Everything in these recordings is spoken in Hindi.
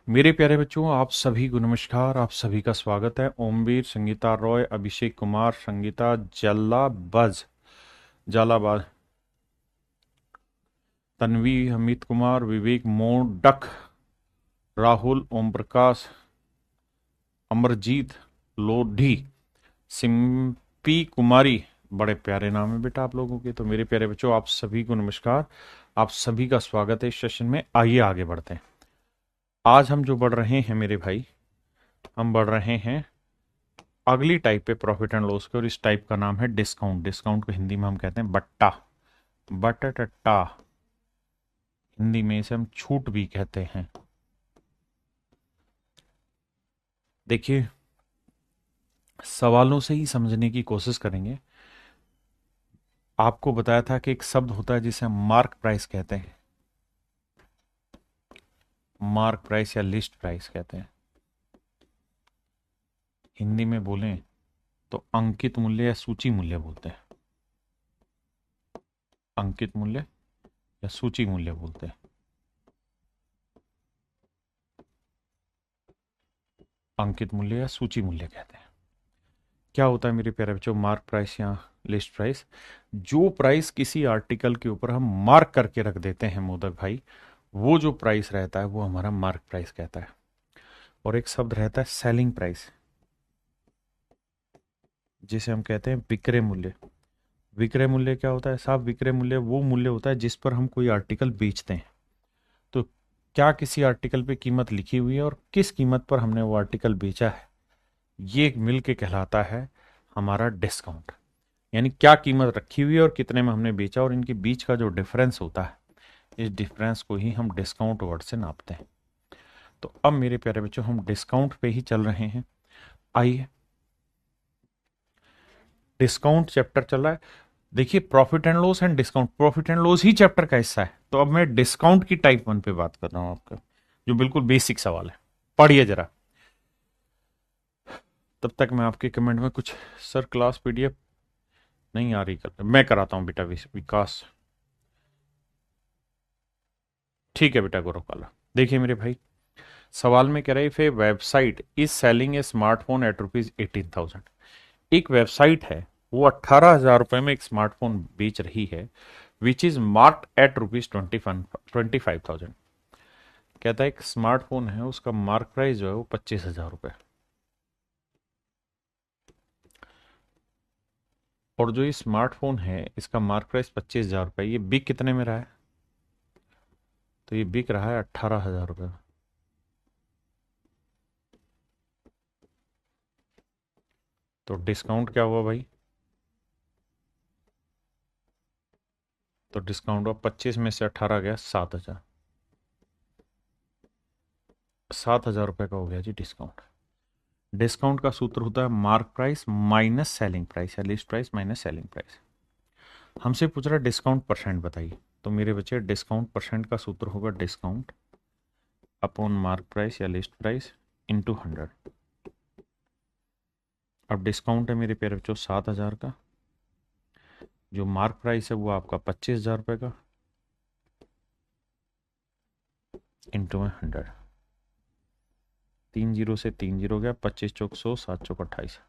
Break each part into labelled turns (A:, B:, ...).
A: मेरे प्यारे बच्चों, आप सभी को नमस्कार। आप सभी का स्वागत है। ओमवीर, संगीता रॉय, अभिषेक कुमार, संगीता जालाबाज, तन्वी, अमित कुमार, विवेक मोडक, राहुल, ओम प्रकाश, अमरजीत लोधी, सिंपी कुमारी। बड़े प्यारे नाम है बेटा आप लोगों के। तो मेरे प्यारे बच्चों, आप सभी को नमस्कार। आप सभी का स्वागत है इस सेशन में। आइए आगे बढ़ते हैं। आज हम जो बढ़ रहे हैं मेरे भाई, हम बढ़ रहे हैं अगली टाइप पे, प्रॉफिट एंड लॉस के। और इस टाइप का नाम है डिस्काउंट। डिस्काउंट को हिंदी में हम कहते हैं बट्टा, बटटा। हिंदी में इसे हम छूट भी कहते हैं। देखिए, सवालों से ही समझने की कोशिश करेंगे। आपको बताया था कि एक शब्द होता है जिसे हम मार्क प्राइस कहते हैं। मार्क प्राइस या लिस्ट प्राइस कहते हैं। हिंदी में बोलें तो अंकित मूल्य या सूची मूल्य बोलते हैं। अंकित मूल्य या सूची मूल्य बोलते हैं। अंकित मूल्य या सूची मूल्य कहते हैं। क्या होता है मेरे प्यारे बच्चों मार्क प्राइस या लिस्ट प्राइस? जो प्राइस किसी आर्टिकल के ऊपर हम मार्क करके रख देते हैं मोदक भाई, वो जो प्राइस रहता है वो हमारा मार्क प्राइस कहता है। और एक शब्द रहता है सेलिंग प्राइस, जिसे हम कहते हैं विक्रय मूल्य। विक्रय मूल्य क्या होता है साहब? विक्रय मूल्य वो मूल्य होता है जिस पर हम कोई आर्टिकल बेचते हैं। तो क्या किसी आर्टिकल पे कीमत लिखी हुई है और किस कीमत पर हमने वो आर्टिकल बेचा है, ये मिल के कहलाता है हमारा डिस्काउंट। यानी क्या कीमत रखी हुई है और कितने में हमने बेचा, और इनके बीच का जो डिफरेंस होता है, इस डिफरेंस को ही हम डिस्काउंट वर्ड से नापते हैं। तो अब मेरे प्यारे बच्चों, हम डिस्काउंट पे ही चल रहे हैं। आइए, डिस्काउंट चैप्टर चल रहा है। देखिए, profit and loss and discount, profit and loss he chapter का हिस्सा है। तो अब मैं डिस्काउंट की टाइप 1 पे बात कर रहा हूं आपका, जो बिल्कुल बेसिक सवाल है। पढ़िए जरा। तब तक मैं आपके कमेंट में कुछ, सर क्लास पीडीएफ नहीं आ रही, कर मैं कराता हूं बेटा विकास। ठीक है बेटा गौरव काला। देखिए मेरे भाई, सवाल में कह रहे थे website is selling a smartphone at rupees 18,000। एक वेबसाइट है, वो 18,000 रुपए में एक स्मार्टफोन बेच रही है, which is marked at rupees 25,000। कहता है एक स्मार्टफोन है, उसका मार्क प्राइस जो है वो 25,000 रुपए। और जो ये स्मार्टफोन है, इसका मार्क प्राइस 25,000 रुपए, ये बिक कितने में रहा है? तो ये बिक रहा है 18,000 रुपए में। तो डिस्काउंट क्या हुआ भाई? तो डिस्काउंट हुआ 25 में से 18 गया 7,000। 7,000 रुपए का हो गया जी डिस्काउंट। डिस्काउंट का सूत्र होता है mark price minus selling price, या list price minus selling price. हमसे पूछ रहा है डिस्काउंट परसेंट बताइए। तो मेरे बच्चे, डिस्काउंट परसेंट का सूत्र होगा डिस्काउंट अपॉन मार्क प्राइस या लिस्ट प्राइस इंटू 100। अब डिस्काउंट है मेरे प्यारे बच्चों 7,000 का, जो मार्क प्राइस है वो आपका 25,000 रुपए का, इंटू में 100। 3 जीरो से 3 जीरो गया, 25 चौक 100, 7 चौक 28।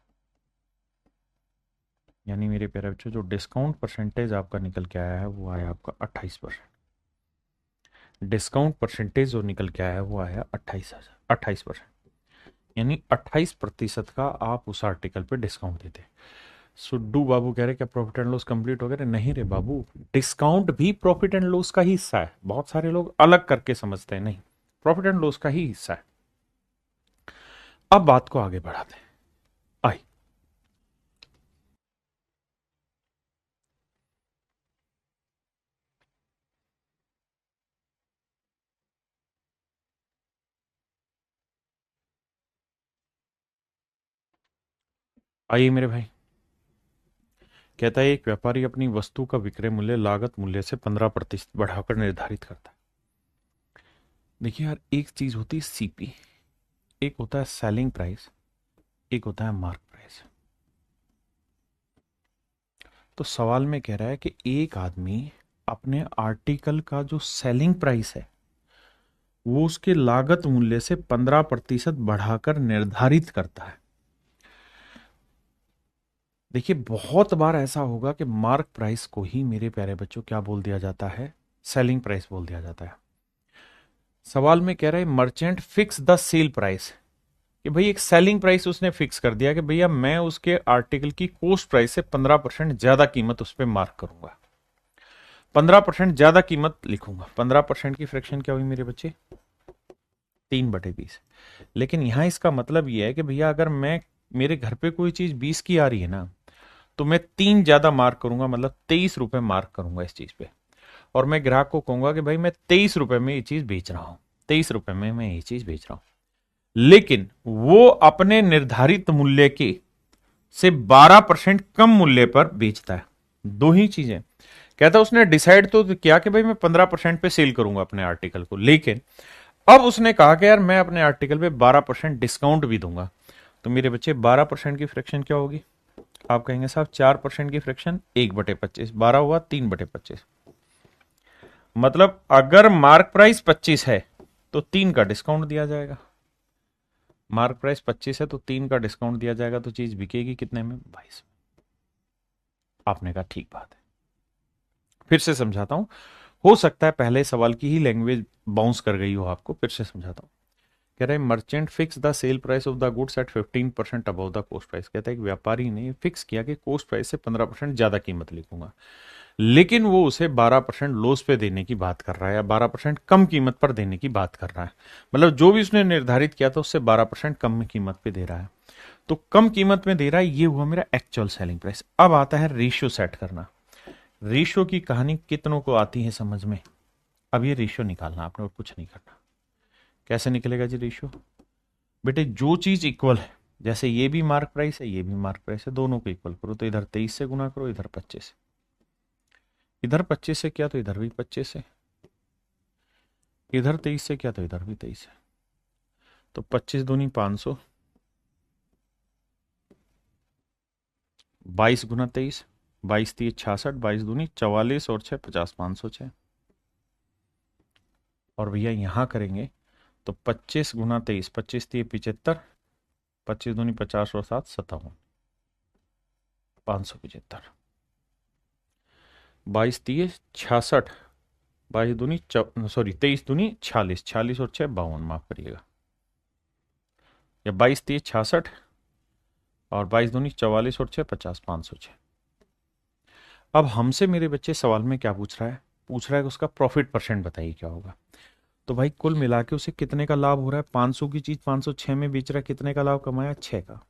A: यानी मेरे प्यारे बच्चों, जो डिस्काउंट परसेंटेज आपका निकल के आया है वो आया आपका 28%। डिस्काउंट परसेंटेज जो निकल के आया है वो आया 28%। यानी 28% का आप उस आर्टिकल पे डिस्काउंट देते हैं। सुड्डू बाबू कह रहे क्या प्रॉफिट एंड लॉस कंप्लीट हो गया? नहीं रे बाबू, डिस्काउंट भी प्रॉफिट एंड लॉस का ही हिस्सा है। बहुत सारे लोग अलग करके समझते हैं, नहीं, प्रॉफिट एंड लॉस का ही हिस्सा है। अब बात को आगे बढ़ाते हैं। आई आइए मेरे भाई, कहता है एक व्यापारी अपनी वस्तु का विक्रय मूल्य लागत मूल्य से 15% बढ़ाकर निर्धारित करता है। देखिए यार, एक चीज होती है सीपी, एक होता है सेलिंग प्राइस, एक होता है मार्क प्राइस। तो सवाल में कह रहा है कि एक आदमी अपने आर्टिकल का जो सेलिंग प्राइस है वो उसके लागत मूल्य से 15% बढ़ाकर निर्धारित करता है। देखिए बहुत बार ऐसा होगा कि मार्क प्राइस को ही मेरे प्यारे बच्चों क्या बोल दिया जाता है, सेलिंग प्राइस बोल दिया जाता है। सवाल में कह रहे हैं merchant fix the sale price, कि भाई एक सेलिंग प्राइस उसने फिक्स कर दिया कि भैया मैं उसके आर्टिकल की कोस्ट प्राइस से 15% ज्यादा कीमत उस पर मार्क करूंगा, 15% ज्यादा कीमत लिखूंगा। 15% की फ्रैक्शन क्या हुई मेरे बच्चे, 3/20। लेकिन यहां इसका मतलब यह है कि भैया अगर मैं, मेरे घर पे कोई चीज 20 की आ रही है ना, तो मैं 3 ज्यादा मार्क करूंगा, मतलब 23 रुपए मार्क करूंगा इस चीज पे। और मैं ग्राहक को कहूंगा कि भाई मैं 23 रुपए में ये चीज बेच रहा हूं, 23 रुपए में मैं ये चीज बेच रहा हूं। लेकिन वो अपने निर्धारित मूल्य के से 12% कम मूल्य पर बेचता है। दो ही चीजें कहता है। उसने डिसाइड तो किया कि भाई मैं 15% पे सेल करूंगा अपने आर्टिकल को, लेकिन अब उसने कहा कि यार मैं अपने आर्टिकल पे 12% डिस्काउंट भी दूंगा। तो मेरे बच्चे 12% की फ्रैक्शन क्या होगी, आप कहेंगे साहब 4% की फ्रैक्शन 1/25, 12 हुआ 3/25। मतलब अगर मार्क प्राइस 25 है तो 3 का डिस्काउंट दिया जाएगा। मार्क प्राइस 25 है तो 3 का डिस्काउंट दिया जाएगा, तो चीज बिकेगी कितने में, 22। आपने कहा ठीक बात है। फिर से समझाता हूं, हो सकता है पहले सवाल की ही लैंग्वेज बाउंस कर गई हो आपको, फिर से समझाता हूं। कह रहे हैं merchant fix the sale price of the goods at 15% above the coast price. कहता है एक व्यापारी ने फिक्स किया कि कोस्ट प्राइस से 15% ज्यादा कीमत लिखूंगा, लेकिन वो उसे 12% लॉस पे देने की बात कर रहा है, या 12% कम कीमत पर देने की बात कर रहा है। मतलब जो भी उसने निर्धारित किया था उससे 12% कम कीमत पे दे रहा है। तो कम कीमत में दे रहा है, ये हुआ मेरा एक्चुअल सेलिंग प्राइस। अब आता है रेशियो सेट करना। रेशियो की कहानी कितनों को आती है समझ में। अब ये रेशियो निकालना आपने और कुछ नहीं करना। कैसे निकलेगा जी रेशियो, बेटे जो चीज इक्वल है, जैसे ये भी मार्क प्राइस है ये भी मार्क प्राइस है, दोनों को इक्वल करो। तो इधर 23 से गुना करो, इधर 25 से, इधर 25 से किया तो इधर भी 25 से, इधर 23 से किया तो इधर भी 23 है। तो 25 दूनी 500, 22 गुना 23, 22 3 66, 22 दूनी 44 और 6 50, 506। और भैया यहां करेंगे तो 25 गुना 23, 25 3 75, 25 दूनी 50 और 7 57, 575। 22 3 66, 22 दूनी सॉरी 23 दूनी 46, 46 और 6 52, माफ करिएगा। या 22 3 66 और 22 दूनी 44 और 6 50, 506। अब हमसे मेरे बच्चे सवाल में क्या पूछ रहा है, पूछ रहा है कि उसका प्रॉफिट परसेंट बताइए क्या होगा। तो भाई कुल मिला के उसे कितने का लाभ हो रहा है, 500 की चीज 506 में बेच रहा है, कितने का लाभ कमाया, 6 का।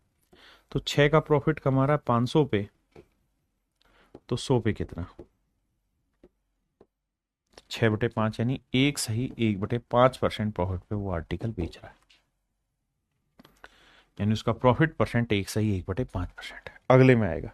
A: तो 6 का प्रॉफिट कमा रहा है 500 पे, तो 100 पे कितना, 6/5, यानी एक सही 1/5% प्रॉफिट पे वो आर्टिकल बेच रहा है। यानी उसका प्रॉफिट परसेंट एक सही 1/5% है। अगले में आएगा।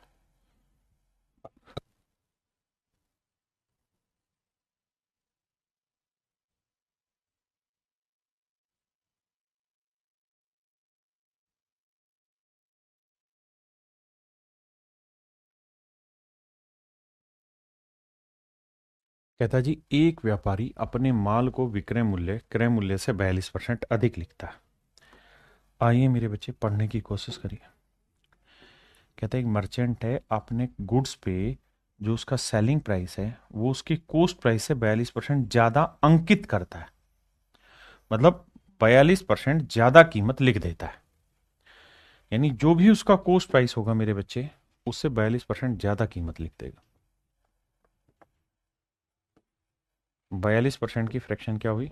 A: कहता जी एक व्यापारी अपने माल को विक्रय मूल्य क्रय मूल्य से 42% अधिक लिखता है। आइए मेरे बच्चे पढ़ने की कोशिश करिए। कहता है एक मर्चेंट है, अपने गुड्स पे जो उसका सेलिंग प्राइस है वो उसकी कोस्ट प्राइस से 42% ज्यादा अंकित करता है, मतलब 42% ज्यादा कीमत लिख देता है। यानी जो भी उसका कोस्ट प्राइस होगा मेरे बच्चे, उससे 42% ज्यादा कीमत लिख देगा। 42% की फ्रैक्शन क्या हुई,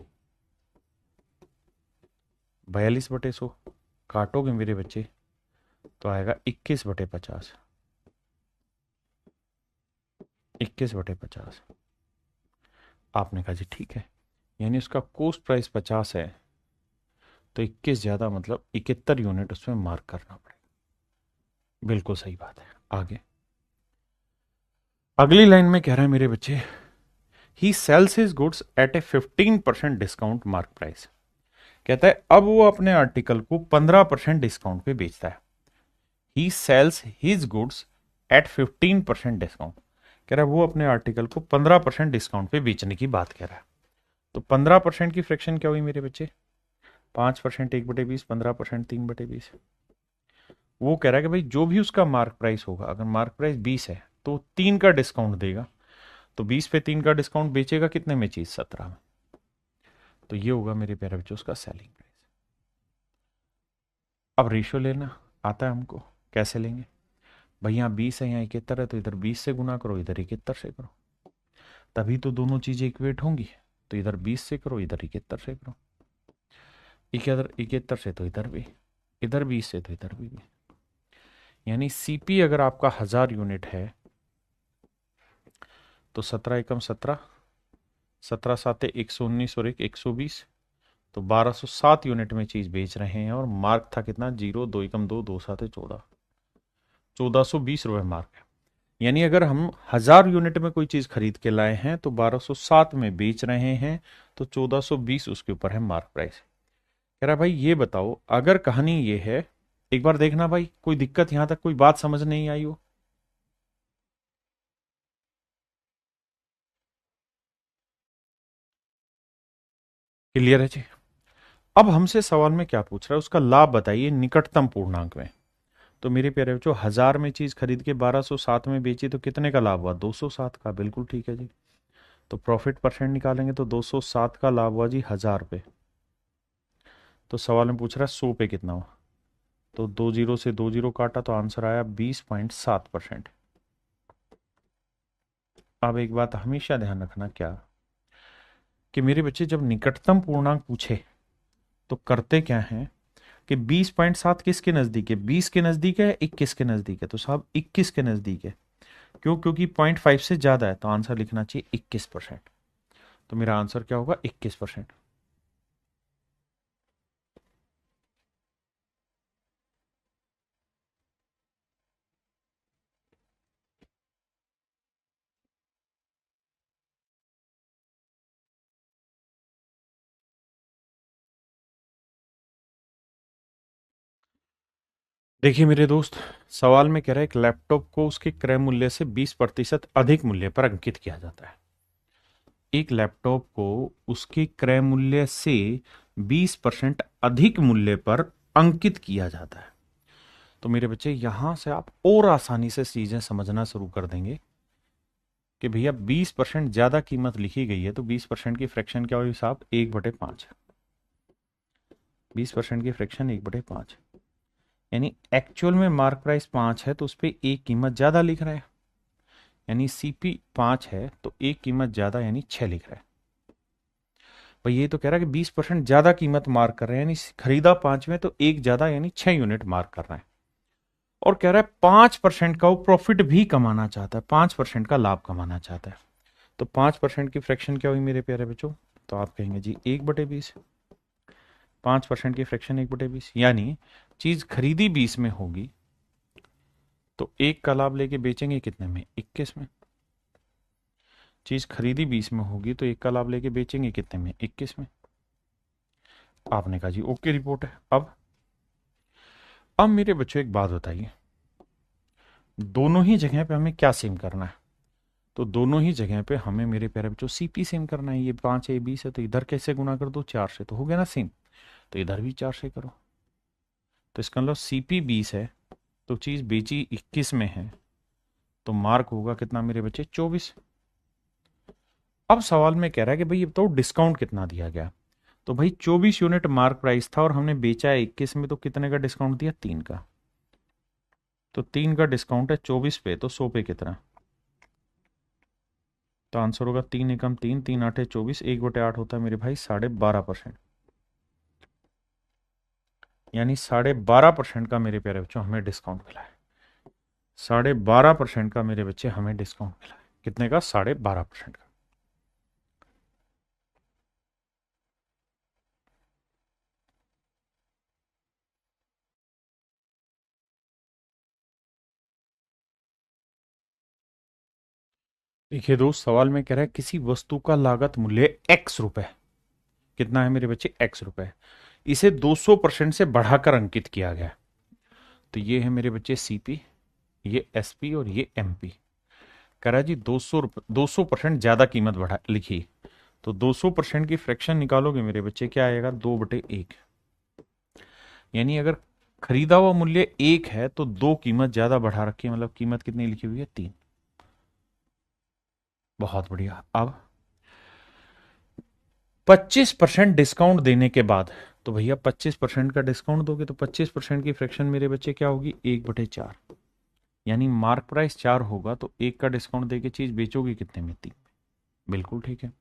A: 42/100, काटोगे मेरे बच्चे तो आएगा 21/50, 21/50। आपने कहा जी ठीक है, यानी उसका कोस्ट प्राइस 50 है तो 21 ज्यादा मतलब 71 यूनिट उसमें मार्क करना पड़ेगा। बिल्कुल सही बात है। आगे अगली लाइन में कह रहा है मेरे बच्चे, he sells his goods at a 15% discount mark price. कहता है अब वो अपने आर्टिकल को 15% डिस्काउंट पे बेचता है। He sells his goods at 15% discount, कह रहा है वो अपने आर्टिकल को 15% डिस्काउंट पे बेचने की बात कह रहा है। तो 15% की फ्रैक्शन क्या हुई मेरे बच्चे? 5% 1/20, 15% 3/20। वो कह रहा है कि भाई जो भी उसका मार्क प्राइस होगा, अगर मार्क प्राइस 20 है तो 3 का डिस्काउंट देगा। तो 20 पे 3 का डिस्काउंट बेचेगा कितने में चीज? 17 में। तो ये होगा मेरे प्यारे बच्चों उसका सेलिंग प्राइस। अब रेशियो लेना आता है हमको, कैसे लेंगे? भाई यहाँ 20 है, यहाँ 71 है, तो इधर 20 से गुना करो, इधर 71 से करो, तभी तो दोनों चीजें इक्वेट होंगी। तो इधर 20 से करो, इधर 71 से करो, इधर 71 से तो इधर भी, इधर 20 से तो इधर भी। यानी सीपी अगर आपका 1000 यूनिट है तो 17 एकम 17, 17 साते 119 और 120, तो 1207 यूनिट में चीज बेच रहे हैं। और मार्क था कितना? 0, 2 एकम 2, 2 साते 14, 1420 रुपए मार्क है। यानी अगर हम 1000 यूनिट में कोई चीज खरीद के लाए हैं तो 1207 में बेच रहे हैं, तो 1420 उसके ऊपर है मार्क प्राइस। कह रहा भाई ये बताओ, अगर कहानी ये है, एक बार देखना भाई कोई दिक्कत यहां तक कोई बात समझ नहीं आई हो? क्लियर है जी? अब हमसे सवाल में क्या पूछ रहा है? उसका लाभ बताइए निकटतम पूर्णांक में। तो मेरे प्यारे बच्चों, 1000 में चीज खरीद के 1207 में बेची तो कितने का लाभ हुआ? 207 का। बिल्कुल ठीक है जी। तो प्रॉफिट परसेंट निकालेंगे तो 207 का लाभ हुआ जी 1000 पे। तो सवाल में पूछ रहा है 100 पे कितना हुआ? तो 20 से 20 काटा तो आंसर आया 20.7%। अब एक बात हमेशा ध्यान रखना, क्या कि मेरे बच्चे जब निकटतम पूर्णांक पूछे तो करते क्या है कि 20.7 किसके नजदीक है? 20 के नजदीक है, 21 के नजदीक है? तो साहब 21 के नजदीक है। क्यों? क्योंकि 0.5 से ज्यादा है, तो आंसर लिखना चाहिए 21%। तो मेरा आंसर क्या होगा? 21%। देखिए मेरे दोस्त, सवाल में कह रहा है एक लैपटॉप को उसके क्रय मूल्य से 20% अधिक मूल्य पर अंकित किया जाता है। एक लैपटॉप को उसके क्रय मूल्य से 20% अधिक मूल्य पर अंकित किया जाता है। तो मेरे बच्चे यहां से आप और आसानी से चीजें समझना शुरू कर देंगे कि भैया 20% ज्यादा कीमत लिखी गई है, तो 20% की फ्रैक्शन क्या हुई साहब? 1/5। 20% की फ्रैक्शन 1/5, यानी एक्चुअल में मार्क प्राइस 5 है तो उस पर एक कीमत ज्यादा लिख रहा है। यानी सीपी 5 है तो एक कीमत ज्यादा यानी 6 लिख रहा है। भाई ये तो कह रहा है कि 20% ज्यादा कीमत मार्क कर रहे हैं, यानी खरीदा 5 में तो एक ज्यादा यानी 6 यूनिट मार्क कर रहा है। और कह रहा है 5% का वो प्रॉफिट भी कमाना चाहता है, 5% का लाभ कमाना चाहता है। तो 5% की फ्रैक्शन क्या हुई मेरे प्यारे बच्चों? तो आप कहेंगे जी 1/20। 5% की फ्रैक्शन 1/20, यानी चीज खरीदी 20 में होगी तो एक का लाभ लेके बेचेंगे कितने में? 21 में। चीज खरीदी 20 में होगी तो एक का लाभ लेके बेचेंगे कितने में? 21 में। आपने कहा जी ओके रिपोर्ट है। अब मेरे बच्चों एक बात बताइए, दोनों ही जगह पे हमें क्या सेम करना है? तो दोनों ही जगह पे हमें मेरे प्यारे बच्चों सीपी सेम करना है। ये 5 है, ये 20 है, तो इधर कैसे गुना कर दो? 4 से, तो हो गया ना सेम। तो इधर भी 4 से करो। तो इसका मतलब सीपी 20 है तो चीज बेची 21 में है, तो मार्क होगा कितना मेरे बच्चे? 24। अब सवाल में कह रहा है कि भाई ये तो डिस्काउंट कितना दिया गया? तो भाई 24 यूनिट मार्क प्राइस था और हमने बेचा है 21 में, तो कितने का डिस्काउंट दिया? 3 का। तो 3 का डिस्काउंट है 24 पे, तो 100 पे कितना? तो आंसर होगा 3 एकम 3, 3 आठे 24, 1/8 होता है मेरे भाई 12.5%। यानी 12.5% का मेरे प्यारे बच्चों हमें डिस्काउंट मिला है। 12.5% का मेरे बच्चे हमें डिस्काउंट मिला है। कितने का? 12.5% का। देखिए दोस्त, सवाल में कह रहा है किसी वस्तु का लागत मूल्य x रुपए, कितना है मेरे बच्चे? x रुपए, इसे 200% से बढ़ाकर अंकित किया गया। तो ये है मेरे बच्चे सीपी, ये एसपी और ये एमपी। कह रहा है जी 200% ज्यादा कीमत बढ़ा लिखी, तो 200% की फ्रैक्शन निकालोगे मेरे बच्चे, क्या आएगा, 2/1। यानी अगर खरीदा हुआ मूल्य 1 है तो 2 कीमत ज्यादा बढ़ा रखी है, मतलब कीमत कितनी लिखी हुई है, 3। बहुत बढ़िया। अब 25% डिस्काउंट देने के बाद, तो भैया 25% का डिस्काउंट दोगे तो 25% की फ्रैक्शन मेरे बच्चे क्या होगी, 1/4। यानी मार्क प्राइस 4 होगा तो 1 का डिस्काउंट देके चीज बेचोगे कितने में, 3। बिल्कुल ठीक है।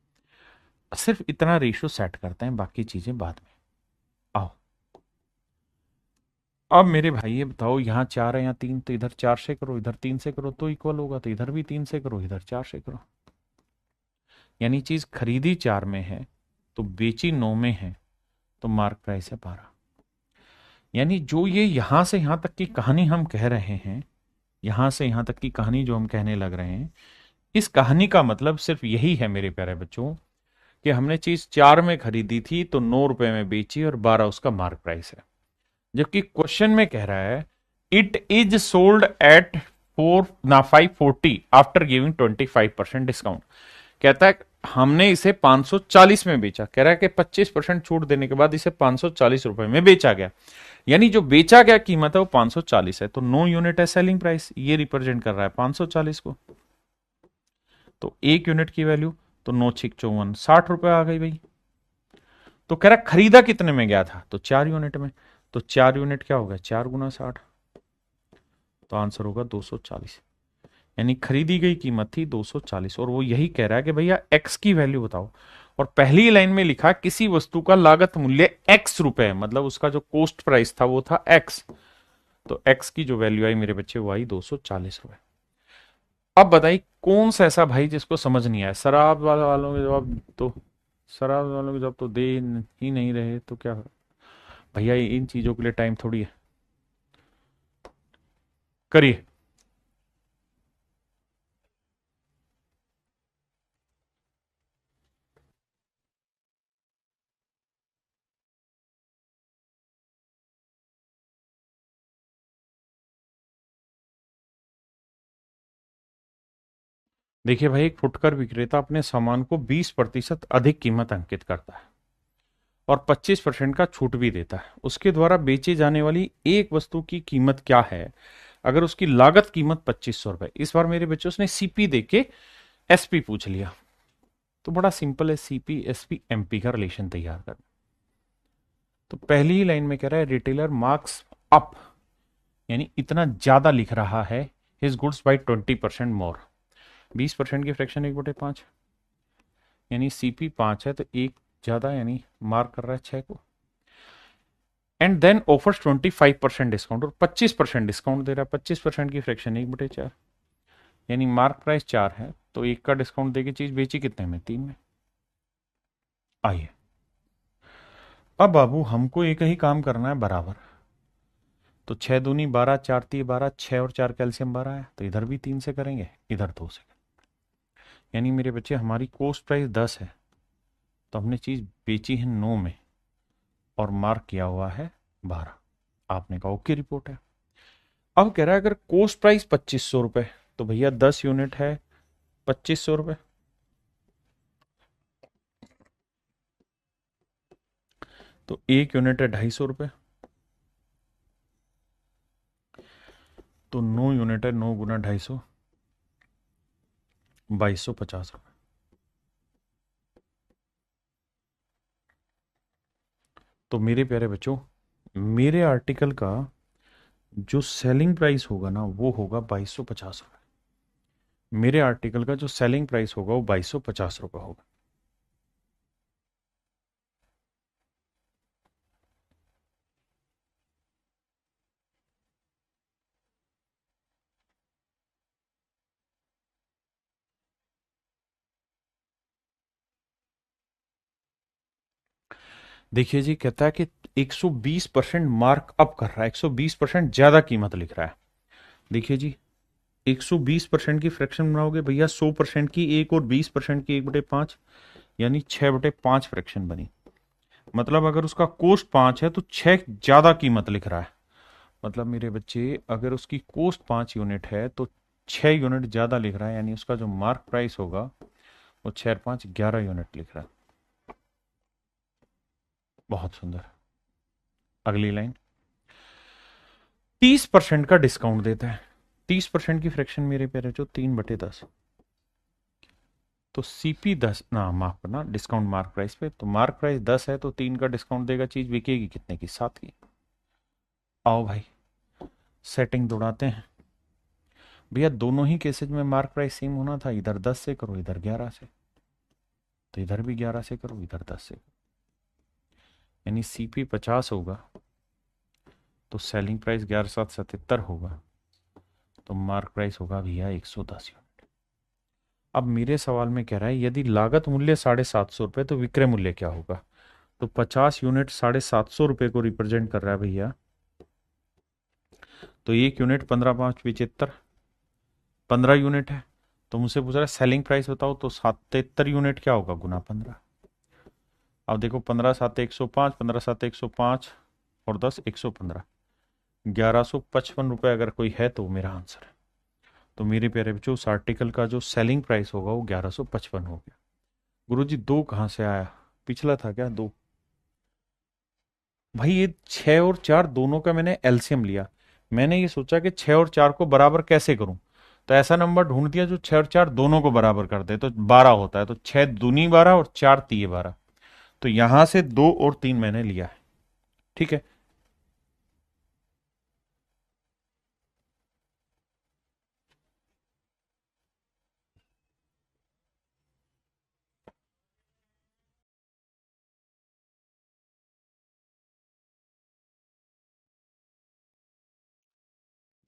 A: सिर्फ इतना रेशियो सेट करते हैं, बाकी चीजें बाद में। आओ अब मेरे भाई ये बताओ, यहाँ 4 है यहाँ 3, तो इधर 4 से करो, इधर 3 से करो तो इक्वल होगा, तो इधर भी 3 से करो, इधर 4 से करो। यानी चीज खरीदी 4 में है तो बेची 9 में है, तो मार्क प्राइस है 12। यानी जो ये यहां से यहां तक की कहानी हम कह रहे हैं, यहां से यहां तक की कहानी जो हम कहने लग रहे हैं, इस कहानी का मतलब सिर्फ यही है मेरे प्यारे बच्चों, कि हमने चीज 4 में खरीदी थी तो 9 रुपए में बेची और 12 उसका मार्क प्राइस है। जबकि क्वेश्चन में कह रहा है it is sold eight 540 after giving 25% discount. कहता है हमने इसे 540 में बेचा, कह रहा है कि 25% छूट देने के बाद इसे 540 रुपए में बेचा गया। यानी जो बेचा गया कीमत है वो 540 है, तो 9 यूनिट है सेलिंग प्राइस, ये रिप्रेजेंट कर रहा है 540 को। तो 1 यूनिट की वैल्यू, तो 9×6 = 54, 60 रुपए आ गई भाई। तो कह रहा खरीदा कितने में गया था, तो 4 यूनिट में। तो 4 यूनिट क्या होगा, 4 × 60, तो आंसर होगा 240। यानी खरीदी गई कीमत थी 240, और वो यही कह रहा है कि भैया एक्स की वैल्यू बताओ। और पहली लाइन में लिखा किसी वस्तु का लागत मूल्य एक्स रुपए, मतलब उसका जो कॉस्ट प्राइस था वो था एक्स। तो एक्स की जो वैल्यू आई मेरे बच्चे वो आई 240 रुपए। अब बताइए कौन सा ऐसा भाई जिसको समझ नहीं आया, शराब वालों के जवाब तो, शराब वालों के जवाब तो दे ही नहीं रहे, तो क्या भैया इन चीजों के लिए टाइम थोड़ी है, करिए। देखिए भाई, एक फुटकर विक्रेता अपने सामान को 20% अधिक कीमत अंकित करता है और 25% का छूट भी देता है। उसके द्वारा बेची जाने वाली एक वस्तु की कीमत क्या है अगर उसकी लागत कीमत 2500 रुपए। इस बार मेरे बच्चों ने सीपी देके एसपी पूछ लिया, तो बड़ा सिंपल है, सीपी एसपी एमपी का रिलेशन तैयार कर। तो पहली ही लाइन में कह रहा है रिटेलर मार्क्स अप, यानी इतना ज्यादा लिख रहा है हिज गुड्स बाई 20% मोर। 20% की फ्रैक्शन 1/5, यानी सीपी 5 है तो एक ज्यादा, यानी मार्क कर रहा है 6 को। एंड देन ऑफर्स 25% डिस्काउंट, और 25% डिस्काउंट दे रहा है। 25% की फ्रैक्शन 1/4, यानी मार्क प्राइस 4 है तो 1 का डिस्काउंट देके चीज बेची कितने में, 3 में। आइए अब बाबू हमको एक ही काम करना है बराबर। तो 6×2 = 12, 4×3 = 12, 6 और 4 कैल्शियम 12 है, तो इधर भी 3 से करेंगे, इधर 2 से। यानी मेरे बच्चे हमारी कॉस्ट प्राइस 10 है तो हमने चीज बेची है 9 में और मार्क किया हुआ है 12। आपने कहा ओके रिपोर्ट है। अब कह रहा है अगर कॉस्ट प्राइस 2500 रुपए, तो भैया 10 यूनिट है 2500 रुपए, तो 1 यूनिट है 250 रुपए, तो 9 यूनिट है 9 × 250, 2250 रुपए। तो मेरे प्यारे बच्चों, मेरे आर्टिकल का जो सेलिंग प्राइस होगा ना वो होगा 2250 रुपए। मेरे आर्टिकल का जो सेलिंग प्राइस होगा वो 2250 रुपए होगा। देखिए जी, कहता है कि 120% मार्क अप कर रहा है, 120% ज्यादा कीमत लिख रहा है। देखिए जी, 120% की फ्रैक्शन बनाओगे भैया, 100% की एक और 20% की 1/5, यानी 6/5 फ्रैक्शन बनी। मतलब अगर उसका कोस्ट 5 है तो 6 ज्यादा कीमत लिख रहा है। मतलब मेरे बच्चे अगर उसकी कोस्ट 5 यूनिट है तो 6 यूनिट ज्यादा लिख रहा है, यानी उसका जो मार्क प्राइस होगा वो 6 5 11 यूनिट लिख रहा है। बहुत सुंदर। अगली लाइन, 30% का डिस्काउंट देता है। 30% की फ्रैक्शन मेरे पे जो 3/10, तो सीपी 10 ना, माफ करना, डिस्काउंट मार्क प्राइस पे, तो मार्क प्राइस 10 है तो 3 का डिस्काउंट देगा, चीज बिकेगी कितने की? 7 की। आओ भाई सेटिंग दौड़ाते हैं। भैया दोनों ही केसेज में मार्क प्राइस सेम होना था, इधर 10 से करो इधर 11 से, तो इधर भी 11 से करो इधर 10 से करो, यानी सीपी 50 होगा तो सेलिंग प्राइस 11,777 होगा, तो मार्क प्राइस होगा भैया 110 यूनिट। अब मेरे सवाल में कह रहा है यदि लागत मूल्य 750 रुपये तो विक्रय मूल्य क्या होगा? तो 50 यूनिट 750 रुपये को रिप्रेजेंट कर रहा है भैया, तो 1 यूनिट 15 5 75, 15 यूनिट है। तो मुझसे पूछ रहा है सेलिंग प्राइस बताओ, तो 77 यूनिट क्या होगा गुना 15। अब देखो 15 7 105, 15 7 105 और 10 115, 1155 रुपये अगर कोई है तो मेरा आंसर है। तो मेरे प्यारे बच्चों उस आर्टिकल का जो सेलिंग प्राइस होगा वो 1155 हो गया। गुरुजी 2 कहाँ से आया? पिछला था क्या 2? भाई ये 6 और 4 दोनों का मैंने एलसीएम लिया। मैंने ये सोचा कि 6 और 4 को बराबर कैसे करूं, तो ऐसा नंबर ढूंढ दिया जो 6 और 4 दोनों को बराबर कर दे, तो 12 होता है। तो 6 दूनी 12 और 4 तीय 12, तो यहां से 2 और 3 मैंने लिया है। ठीक है,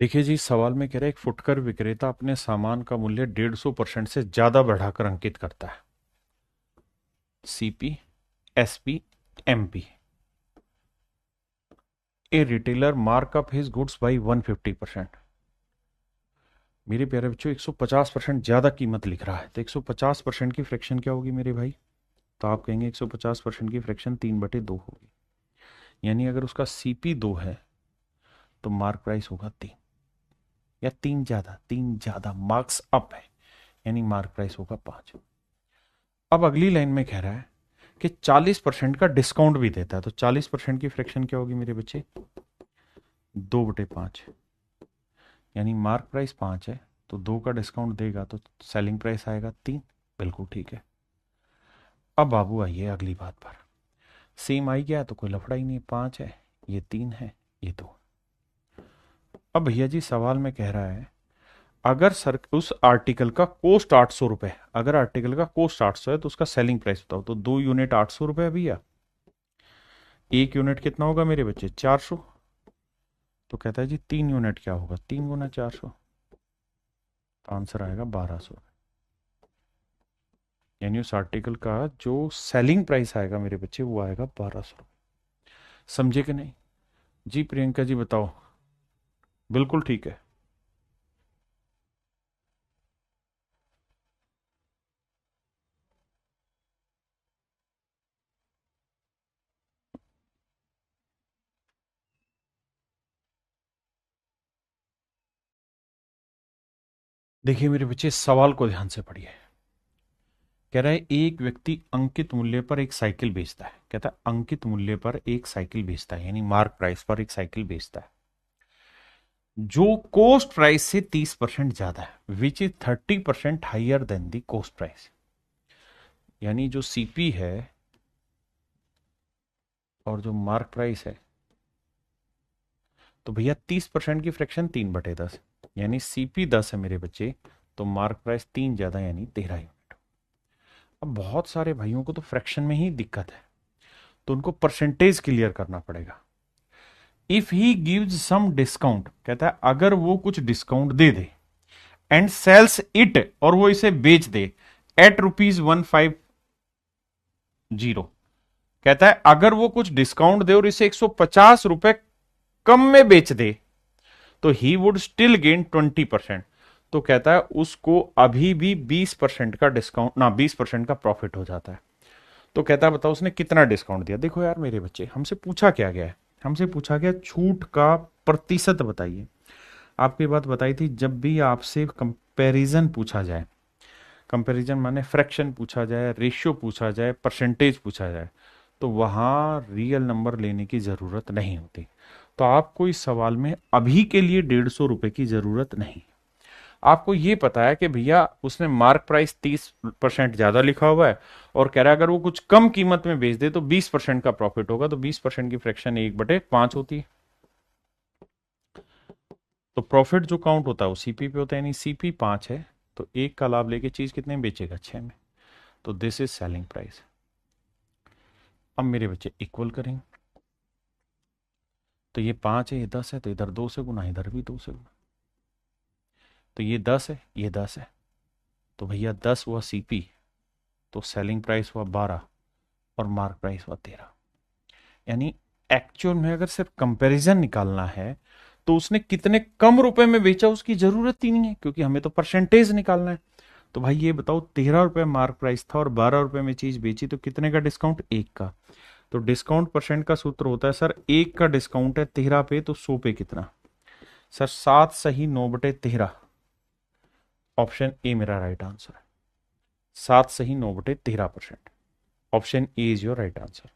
A: देखिए जी सवाल में कह रहे एक फुटकर विक्रेता अपने सामान का मूल्य 150% से ज्यादा बढ़ाकर अंकित करता है। CP, SP, MP. A retailer markup his goods by 150%। मेरे प्यारे बच्चों 150% ज्यादा कीमत लिख रहा है, तो 150% की फ्रैक्शन क्या होगी मेरे भाई? तो आप कहेंगे 150% की फ्रैक्शन 3/2 होगी, यानी अगर उसका सीपी 2 है तो मार्क प्राइस होगा 3, या 3 ज्यादा मार्क्स अप है, यानी मार्क प्राइस होगा 5। अब अगली लाइन में कह रहा है कि 40% का डिस्काउंट भी देता है, तो 40% की फ्रैक्शन क्या होगी मेरे बच्चे? 2/5, यानी मार्क प्राइस 5 है तो 2 का डिस्काउंट देगा तो सेलिंग प्राइस आएगा 3। बिल्कुल ठीक है। अब बाबू आइए अगली बात पर, सेम आई गया तो कोई लफड़ा ही नहीं, 5 है, ये 3 है, ये 2। अब भैया जी सवाल में कह रहा है अगर सर उस आर्टिकल का कोस्ट 800 रुपए, अगर आर्टिकल का कोस्ट 800 है तो उसका सेलिंग प्राइस बताओ, तो 2 यूनिट 800 रुपए भैया, 1 यूनिट कितना होगा मेरे बच्चे? 400। तो कहता है जी 3 यूनिट क्या होगा? 3 गुना 400, तो आंसर आएगा 1200। यानी उस आर्टिकल का जो सेलिंग प्राइस आएगा मेरे बच्चे वो आएगा 1200। समझे कि नहीं? जी प्रियंका जी बताओ। बिल्कुल ठीक है। देखिए मेरे बच्चे सवाल को ध्यान से पढ़िए। कह रहा है एक व्यक्ति अंकित मूल्य पर एक साइकिल बेचता है, कहता है अंकित मूल्य पर एक साइकिल बेचता है, यानी मार्क प्राइस पर एक साइकिल बेचता है जो कोस्ट प्राइस से 30% ज्यादा है, which is 30% higher than the cost price. यानी जो सीपी है और जो मार्क प्राइस है, तो भैया 30% की फ्रैक्शन 3/10, यानी सीपी 10 है मेरे बच्चे, तो मार्क प्राइस 3 ज्यादा यानी 13 यूनिट। अब बहुत सारे भाइयों को तो फ्रैक्शन में ही दिक्कत है, तो उनको परसेंटेज क्लियर करना पड़ेगा। If he gives some discount, कहता है अगर वो कुछ डिस्काउंट दे दे, एंड सेल्स इट, और वो इसे बेच दे एट ₹150, कहता है अगर वो कुछ डिस्काउंट दे और इसे 150 रुपए कम में बेच दे तो ही वुड स्टिल गेन 20%। तो कहता है उसको अभी भी 20% का डिस्काउंट ना 20% का प्रॉफिट हो जाता है। तो कहता है बताओ उसने कितना डिस्काउंट दिया? देखो यार मेरे बच्चे हमसे पूछा क्या गया है, हमसे पूछा गया छूट का प्रतिशत बताइए। आपकी बात बताई थी जब भी आपसे कंपैरिजन पूछा जाए कंपैरिजन माने फ्रैक्शन पूछा जाए, रेशियो पूछा जाए, परसेंटेज पूछा जाए, तो वहां रियल नंबर लेने की जरूरत नहीं होती। तो आपको इस सवाल में अभी के लिए 150 रुपए की जरूरत नहीं। आपको ये पता है कि भैया उसने मार्क प्राइस 30% ज्यादा लिखा हुआ है और कह रहा है अगर वो कुछ कम कीमत में बेच दे तो 20% का प्रॉफिट होगा, तो 20% की फ्रैक्शन 1/5 होती है। तो प्रॉफिट जो काउंट होता है वो सीपी पे होता है, यानी सीपी 5 है तो 1 का लाभ लेके चीज कितने में बेचेगा, 6 में। तो दिस इज सेलिंग प्राइस। अब मेरे बच्चे इक्वल करेंगे, तो ये 5 है, ये 10 है, तो इधर 2 से गुना, इधर भी 2 से गुना। तो ये 10 है, ये 10 है, तो भैया 10 हुआ सीपी, तो सेलिंग प्राइस हुआ 12 और मार्क प्राइस हुआ 13। यानी एक्चुअल में अगर सिर्फ कंपैरिजन निकालना है तो उसने कितने कम रुपए में बेचा उसकी जरूरत ही नहीं है, क्योंकि हमें तो परसेंटेज निकालना है। तो भाई ये बताओ, 13 रुपए मार्क प्राइस था और 12 रुपए में चीज बेची, तो कितने का डिस्काउंट, 1 का। तो डिस्काउंट परसेंट का सूत्र होता है सर, 1 का डिस्काउंट है 13 पे, तो 100 पे कितना सर, 7 सही 9/13। ऑप्शन ए मेरा राइट आंसर है, 7 सही 9/13%। Option A is your right answer.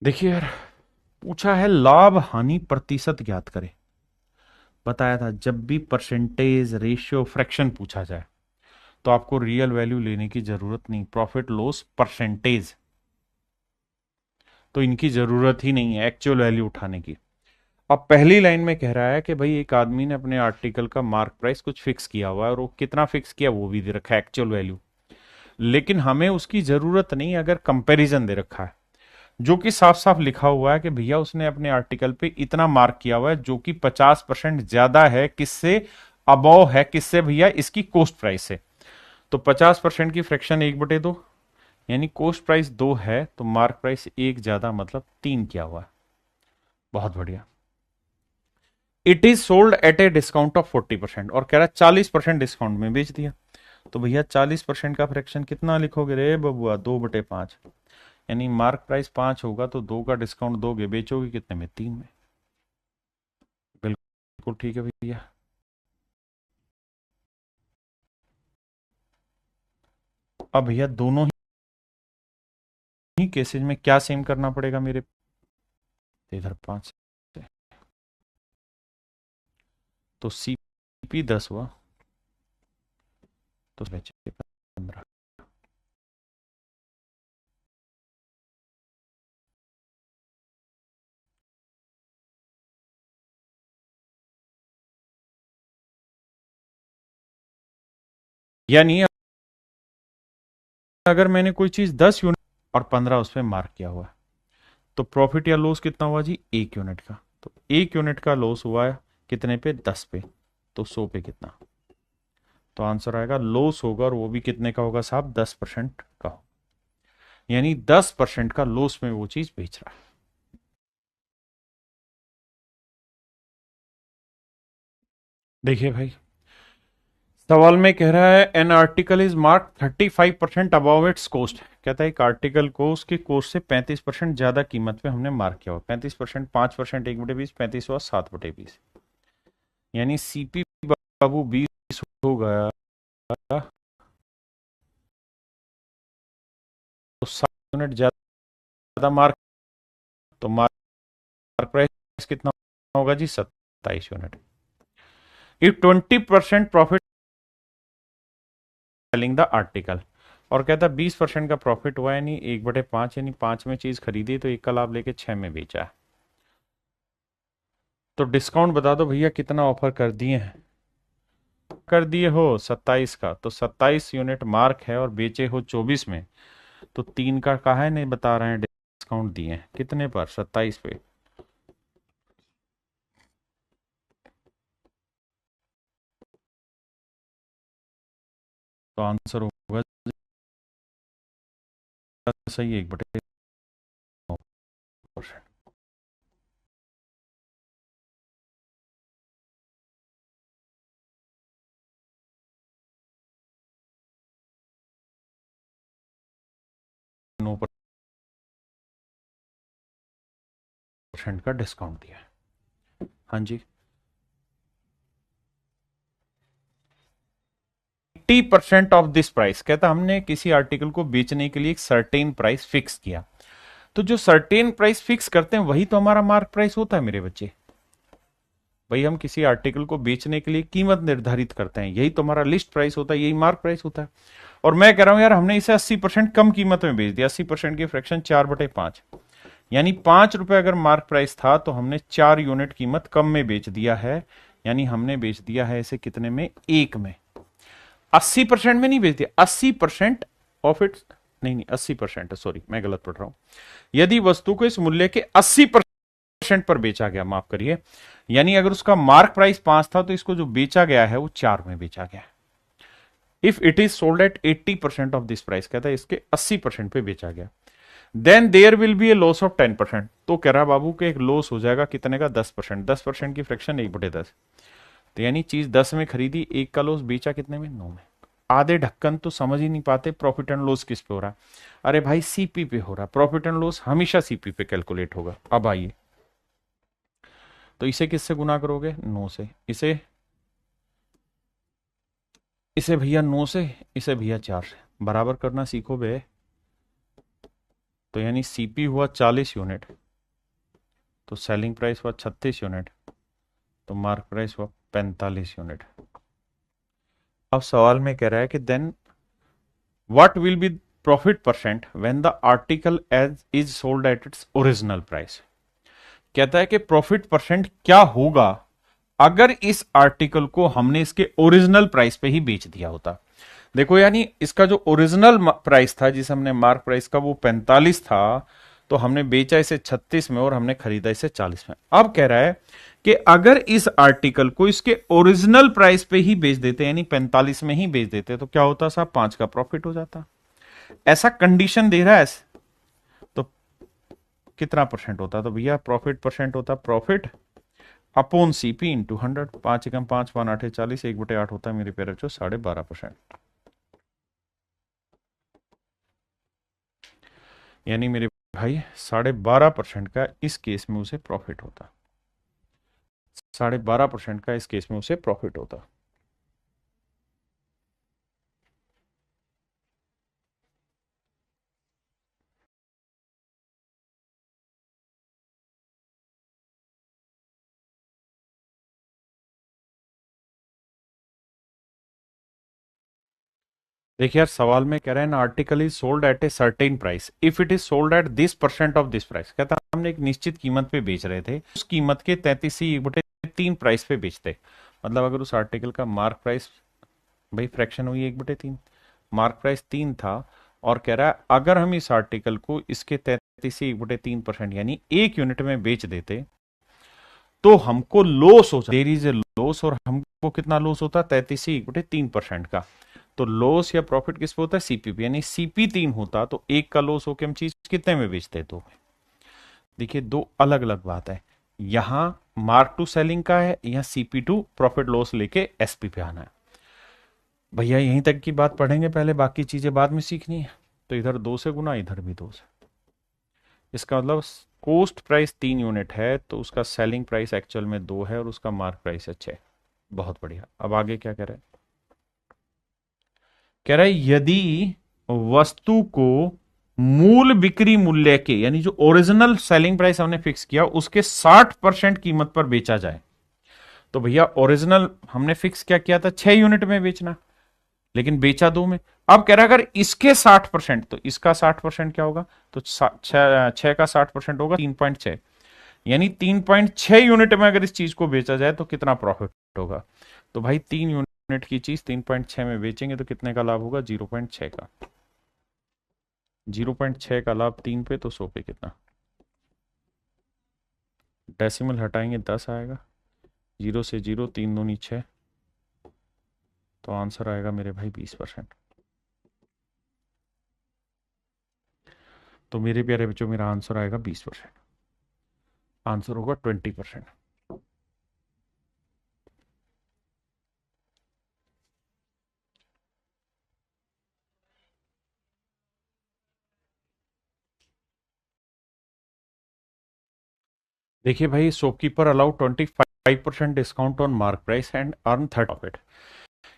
A: देखिए यार, पूछा है लाभ हानि प्रतिशत ज्ञात करें। बताया था जब भी परसेंटेज, रेशियो, फ्रैक्शन पूछा जाए तो आपको रियल वैल्यू लेने की जरूरत नहीं, प्रॉफिट लॉस परसेंटेज, तो इनकी जरूरत ही नहीं है एक्चुअल वैल्यू उठाने की। अब पहली लाइन में कह रहा है कि भाई एक आदमी ने अपने आर्टिकल का मार्क प्राइस कुछ फिक्स किया हुआ है और वो कितना फिक्स किया वो भी दे रखा है एक्चुअल वैल्यू, लेकिन हमें उसकी जरूरत नहीं अगर कंपैरिजन दे रखा है जो कि साफ साफ लिखा हुआ है कि भैया उसने अपने आर्टिकल पे इतना मार्क किया हुआ है जो कि 50% ज्यादा है, किससे, अबव है, किससे भैया, इसकी कोस्ट प्राइस से। तो 50% की फ्रैक्शन 1/2, यानी कोस्ट प्राइस 2 है तो मार्क प्राइस 1 ज्यादा, मतलब 3 किया हुआ है। बहुत बढ़िया। It is sold eight A discount of 40%, और कह रहा है 40% डिस्काउंट में बेच दिया। तो भैया 40% का फ्रैक्शन कितना लिखोगे रे बबुआ, 2/5। यानी मार्क प्राइस 5 होगा तो 2 का डिस्काउंट दोगे, बेचोगे कितने में, 3 में। बिल्कुल ठीक है भैया। अब भैया दोनों ही केसेज में क्या सेम करना पड़ेगा मेरे, इधर 5 से, तो सीपी 10 हुआ तो बचे 15। यानी अगर मैंने कोई चीज 10 यूनिट और 15 उसमें मार्क किया हुआ है तो प्रॉफिट या लॉस कितना हुआ जी, 1 यूनिट का। तो 1 यूनिट का लॉस हुआ है कितने पे, 10 पे, तो 100 पे कितना। तो आंसर आएगा लॉस होगा, और वो भी कितने का होगा साहब, 10% का हो, यानी 10% का लॉस में वो चीज बेच रहा है। देखिए भाई, सवाल में कह रहा है an article is mark 35% above it's cost. कहता है एक आर्टिकल को उसके कॉस्ट से 35% ज्यादा कीमत पे हमने मार्क किया हुआ। 35%, 5%, 1/20, 35 हुआ, 7/20, यानी सीपी बाबू 20 हो गया, तो 7 यूनिट ज्यादा मार्क, तो मार्क प्राइस कितना होगा जी, 27 unit. If 20% profit selling the article, और कहता 20% का प्रॉफिट हुआ, यानी 1/5, यानी 5 में चीज खरीदी तो 1 का लाभ लेके 6 में बेचा है। तो डिस्काउंट बता दो भैया कितना ऑफर कर दिए हैं, कर दिए हो 27 का, तो 27 यूनिट मार्क है और बेचे हो 24 में, तो 3 का कहा है नहीं बता रहे हैं, डिस्काउंट दिए हैं कितने पर, 27 पे। तो आंसर होगा सही, 1/9%। 80% का डिस्काउंट दिया है। हाँ जी, 80% ऑफ दिस प्राइस, कहता हमने किसी आर्टिकल को बेचने के लिए एक सर्टेन प्राइस फिक्स किया। तो जो सर्टेन प्राइस फिक्स करते हैं वही तो हमारा मार्क प्राइस होता है मेरे बच्चे। भाई हम किसी आर्टिकल को बेचने के लिए कीमत निर्धारित करते हैं, यही तो हमारा लिस्ट प्राइस होता है, यही मार्क प्राइस होता है। और मैं कह रहा हूं यार हमने इसे 80% कम कीमत में बेच दिया, 80% की फ्रैक्शन 4/5, यानी 5 रुपए अगर मार्क प्राइस था तो हमने 4 यूनिट कीमत कम में बेच दिया है। यानी हमने बेच दिया है इसे कितने में, 1 में। 80% में नहीं बेच दिया, 80% ऑफ इट, नहीं नहीं 80%, सॉरी मैं गलत पढ़ रहा हूं। यदि वस्तु को इस मूल्य के 80% पर बेचा गया, माफ करिए, यानी अगर उसका मार्क प्राइस 5 था तो इसको जो बेचा गया है वो 4 में बेचा गया। If it is sold at 80% of this price, कहता है इसके 80% पे बेचा गया, then there will be a loss of 10%। तो कह रहा बाबू के एक लॉस हो जाएगा कितने का, 10%। 10% की फ्रैक्शन 1/10, तो यानी चीज 10 में खरीदी, 1 का लॉस, बेचा कितने में, 9 में। आधे ढक्कन तो समझ ही नहीं पाते प्रॉफिट एंड लॉस किस पे हो रहा है। अरे भाई सीपी पे हो रहा, प्रॉफिट एंड लॉस हमेशा सीपी पे कैलकुलेट होगा। अब आइए, तो इसे किससे गुना करोगे, 9 से। इसे इसे भैया 9 से, इसे भैया 4 से, बराबर करना सीखो बे। तो यानी सीपी हुआ 40 यूनिट, तो सेलिंग प्राइस हुआ 36 यूनिट, तो मार्क प्राइस हुआ 45 यूनिट। अब सवाल में कह रहा है कि then what will be profit percent when the article as is sold at its original price. कहता है कि प्रॉफिट परसेंट क्या होगा अगर इस आर्टिकल को हमने इसके ओरिजिनल प्राइस पे ही बेच दिया होता। देखो यानी इसका जो ओरिजिनल प्राइस था, जिसे हमने मार्क प्राइस का, वो 45 था, तो हमने बेचा इसे 36 में और हमने खरीदा इसे 40 में। अब कह रहा है कि अगर इस आर्टिकल को इसके ओरिजिनल प्राइस पे ही बेच देते, यानी 45 में ही बेच देते, तो क्या होता साहब, 5 का प्रॉफिट हो जाता। ऐसा कंडीशन दे रहा है, तो कितना परसेंट होता, तो भैया प्रॉफिट परसेंट होता प्रॉफिट अपॉन सीपी इंटू 100। 5 × 5 = 8 × 40, 1/8 होता है मेरे प्यारे बच्चों, 12.5%। यानी मेरे भाई 12.5% का इस केस में उसे प्रॉफिट होता, 12.5% का इस केस में उसे प्रॉफिट होता। देखिए यार सवाल में कह रहे हैं, article is sold eight a certain price if it is sold at this percent of this price. कहता हमने एक निश्चित कीमत पे बेच रहे थे, उस कीमत के 33/3 प्राइस पे बेचते। मतलब अगर उस आर्टिकल का मार्क प्राइस, भाई फ्रैक्शन हुई 1/3, मार्क प्राइस 3 था, और कह रहा है अगर हम इस आर्टिकल को इसके 33/3% यानी 1 यूनिट में बेच देते तो हमको लॉस हो, देयर इज ए लॉस, और हमको कितना लॉस होता, 33/3% का। तो लॉस या प्रॉफिट किस पे होता है, सीपी, यानी सीपी 3 होता तो 1 का लॉस होकर हम चीज कितने में बेचते, तो देखिए दो अलग अलग बात है। यहां मार्क टू सेलिंग का है, यहां सीपी टू प्रॉफिट लॉस लेके एसपी पे आना है। भैया यहीं तक की बात पढ़ेंगे पहले, बाकी चीजें बाद में सीखनी है। तो इधर 2 से गुना, इधर भी 2 से। इसका मतलब कोस्ट प्राइस 3 यूनिट है तो उसका सेलिंग प्राइस एक्चुअल में 2 है और उसका मार्क प्राइस है 6। बहुत बढ़िया। अब आगे क्या कह रहा है, कह रहा है यदि वस्तु को मूल बिक्री मूल्य के, यानी जो ओरिजिनल सेलिंग प्राइस हमने फिक्स किया उसके 60% कीमत पर बेचा जाए, तो भैया ओरिजिनल हमने फिक्स क्या किया था, 6 यूनिट में बेचना, लेकिन बेचा 2 में। अब कह रहा है अगर इसके 60%, तो इसका 60% क्या होगा, तो 6 का 60% होगा 3.6, यानी 3.6 यूनिट में अगर इस चीज को बेचा जाए तो कितना प्रॉफिट होगा। तो भाई 3 यूनिट की चीज 3.6 में बेचेंगे तो कितने का लाभ होगा, 0.6 का। 0.6 का लाभ 3 पे, तो 100 पे कितना, डेसिमल हटाएंगे 10 आएगा, 0 से 0, 3 दूनी 6, तो आंसर आएगा मेरे भाई 20%। तो मेरे प्यारे बच्चों मेरा आंसर आएगा 20%, आंसर होगा 20%। देखिए भाई, shopkeeper allow 25% discount on mark price and earn 30 profit.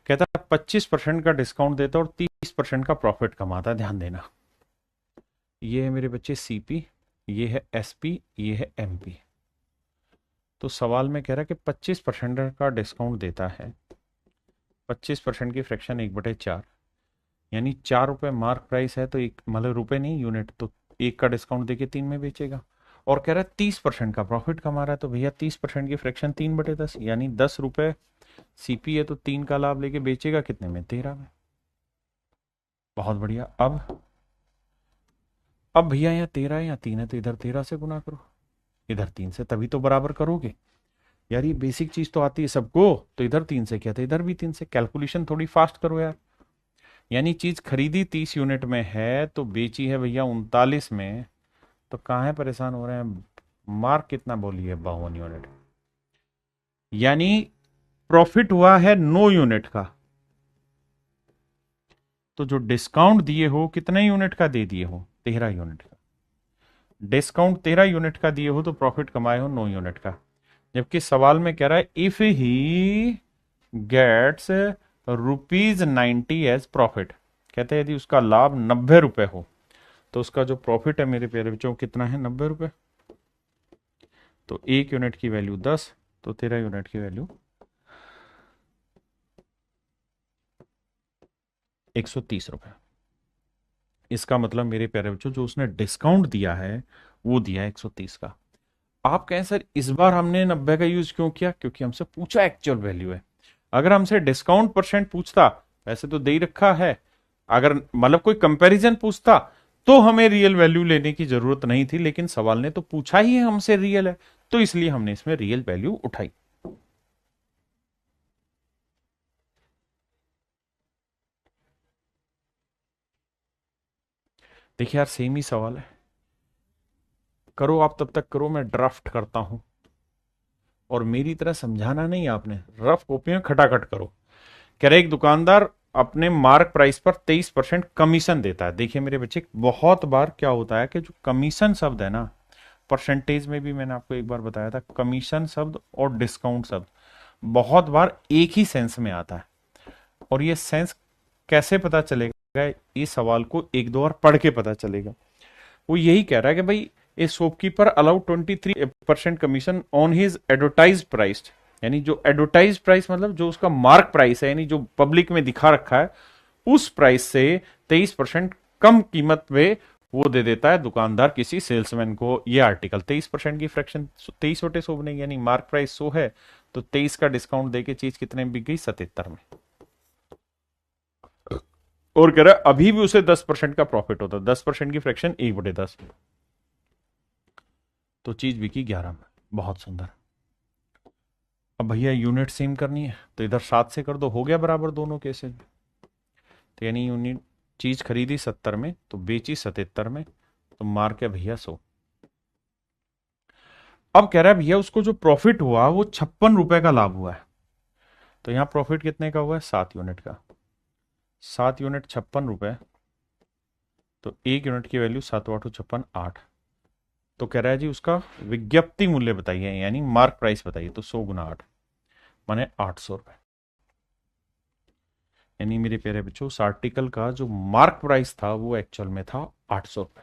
A: कहता है 25% का डिस्काउंट देता है और 30% का प्रॉफिट कमाता है। ध्यान देना, ये है मेरे बच्चे सीपी, ये है एसपी, ये है एमपी। तो सवाल में कह रहा है कि 25% का डिस्काउंट देता है, 25% की फ्रैक्शन 1/4, यानी 4 रुपए मार्क प्राइस है, तो एक मतलब रुपए नहीं यूनिट, तो एक का डिस्काउंट देके 3 में बेचेगा। और कह रहा है 30% का प्रॉफिट कमा रहा है, तो भैया 30% की फ्रैक्शन 3/10, यानी 10 रुपए सीपी है, तो 3 का लाभ लेके बेचेगा कितने में? 13 में। बहुत बढ़िया। अब भैया यहाँ 13 है, यहाँ 3 है, तो इधर 13 से गुना करो, इधर 3 से, तभी तो बराबर करोगे। यार ये बेसिक चीज तो आती है सबको, तो इधर 3 से किया था, इधर भी 3 से। कैलकुलेशन थोड़ी फास्ट करो यार। यानी चीज खरीदी 30 यूनिट में है, तो बेची है भैया 39 में, तो कहाँ है परेशान हो रहे हैं? मार्क कितना बोलिए? 52 यूनिट। यानी प्रॉफिट हुआ है 9 यूनिट का, तो जो डिस्काउंट दिए हो कितने यूनिट का दे दिए हो? 13 यूनिट का। डिस्काउंट 13 यूनिट का दिए हो तो प्रॉफिट कमाए हो 9 यूनिट का। जबकि सवाल में कह रहा है if he gets ₹90 as profit. कहते हैं यदि उसका लाभ 90 रुपए हो, तो उसका जो प्रॉफिट है मेरे प्यारे बच्चों कितना है? 90 रुपए। तो 1 यूनिट की वैल्यू 10, तो 13 यूनिट की वैल्यू 130 रुपए। इसका मतलब मेरे प्यारे बच्चों जो उसने डिस्काउंट दिया है वो दिया है 130 का। आप कहें सर इस बार हमने 90 का यूज क्यों किया? क्योंकि हमसे पूछा एक्चुअल वैल्यू है। अगर हमसे डिस्काउंट परसेंट पूछता, वैसे तो दे ही रखा है, अगर मतलब कोई कंपैरिजन पूछता तो हमें रियल वैल्यू लेने की जरूरत नहीं थी, लेकिन सवाल ने तो पूछा ही है हमसे रियल है, तो इसलिए हमने इसमें रियल वैल्यू उठाई। देखिए यार सेम ही सवाल है, करो आप, तब तक करो, मैं ड्राफ्ट करता हूं। और मेरी तरह समझाना नहीं आपने, रफ कॉपी में खटाखट करो। कह रहे एक दुकानदार अपने मार्क प्राइस पर 23% कमीशन देता है। देखिए मेरे बच्चे, बहुत बार क्या होता है कि जो कमीशन शब्द है ना, परसेंटेज में भी मैंने आपको एक बार बताया था, कमीशन शब्द और डिस्काउंट शब्द बहुत बार एक ही सेंस में आता है। और ये सेंस कैसे पता चलेगा? इस सवाल को एक दो बार पढ़ के पता चलेगा। वो यही कह रहा है कि भाई ए shopkeeper allow 23% commission on his advertise price, यानी जो एडवर्टाइज प्राइस मतलब जो उसका मार्क प्राइस है, यानी जो पब्लिक में दिखा रखा है, उस प्राइस से 23% कम कीमत पे वो दे देता है दुकानदार किसी सेल्समैन को ये आर्टिकल। 23% की फ्रैक्शन, 23 बटे 100 बनेगी, यानी मार्क प्राइस 100 है, तो 23 का डिस्काउंट देके चीज कितने में बिक गई? 77 में। और कह रहा है अभी भी उसे 10% का प्रॉफिट होता है, 10% की फ्रैक्शन 1/10, तो चीज बिकी 11 में। बहुत सुंदर। अब भैया यूनिट सेम करनी है, तो इधर 7 से कर दो, हो गया बराबर दोनों केसेज में। तो यानी यूनिट, चीज खरीदी 70 में तो बेची 77 में, तो मार्क है भैया 100। अब कह रहा है भैया उसको जो प्रॉफिट हुआ वो 56 रुपए का लाभ हुआ है। तो यहां प्रॉफिट कितने का हुआ है? 7 यूनिट का। 7 यूनिट 56 रुपए, तो 1 यूनिट की वैल्यू 7 8 56 8। तो कह रहा है जी उसका विज्ञप्ति मूल्य बताइए, यानी मार्क प्राइस बताइए। तो 100 गुना 8 माने 800 रुपए। यानी मेरे प्यारे बच्चों उस आर्टिकल का जो मार्क प्राइस था वो एक्चुअल में था 800 रुपए।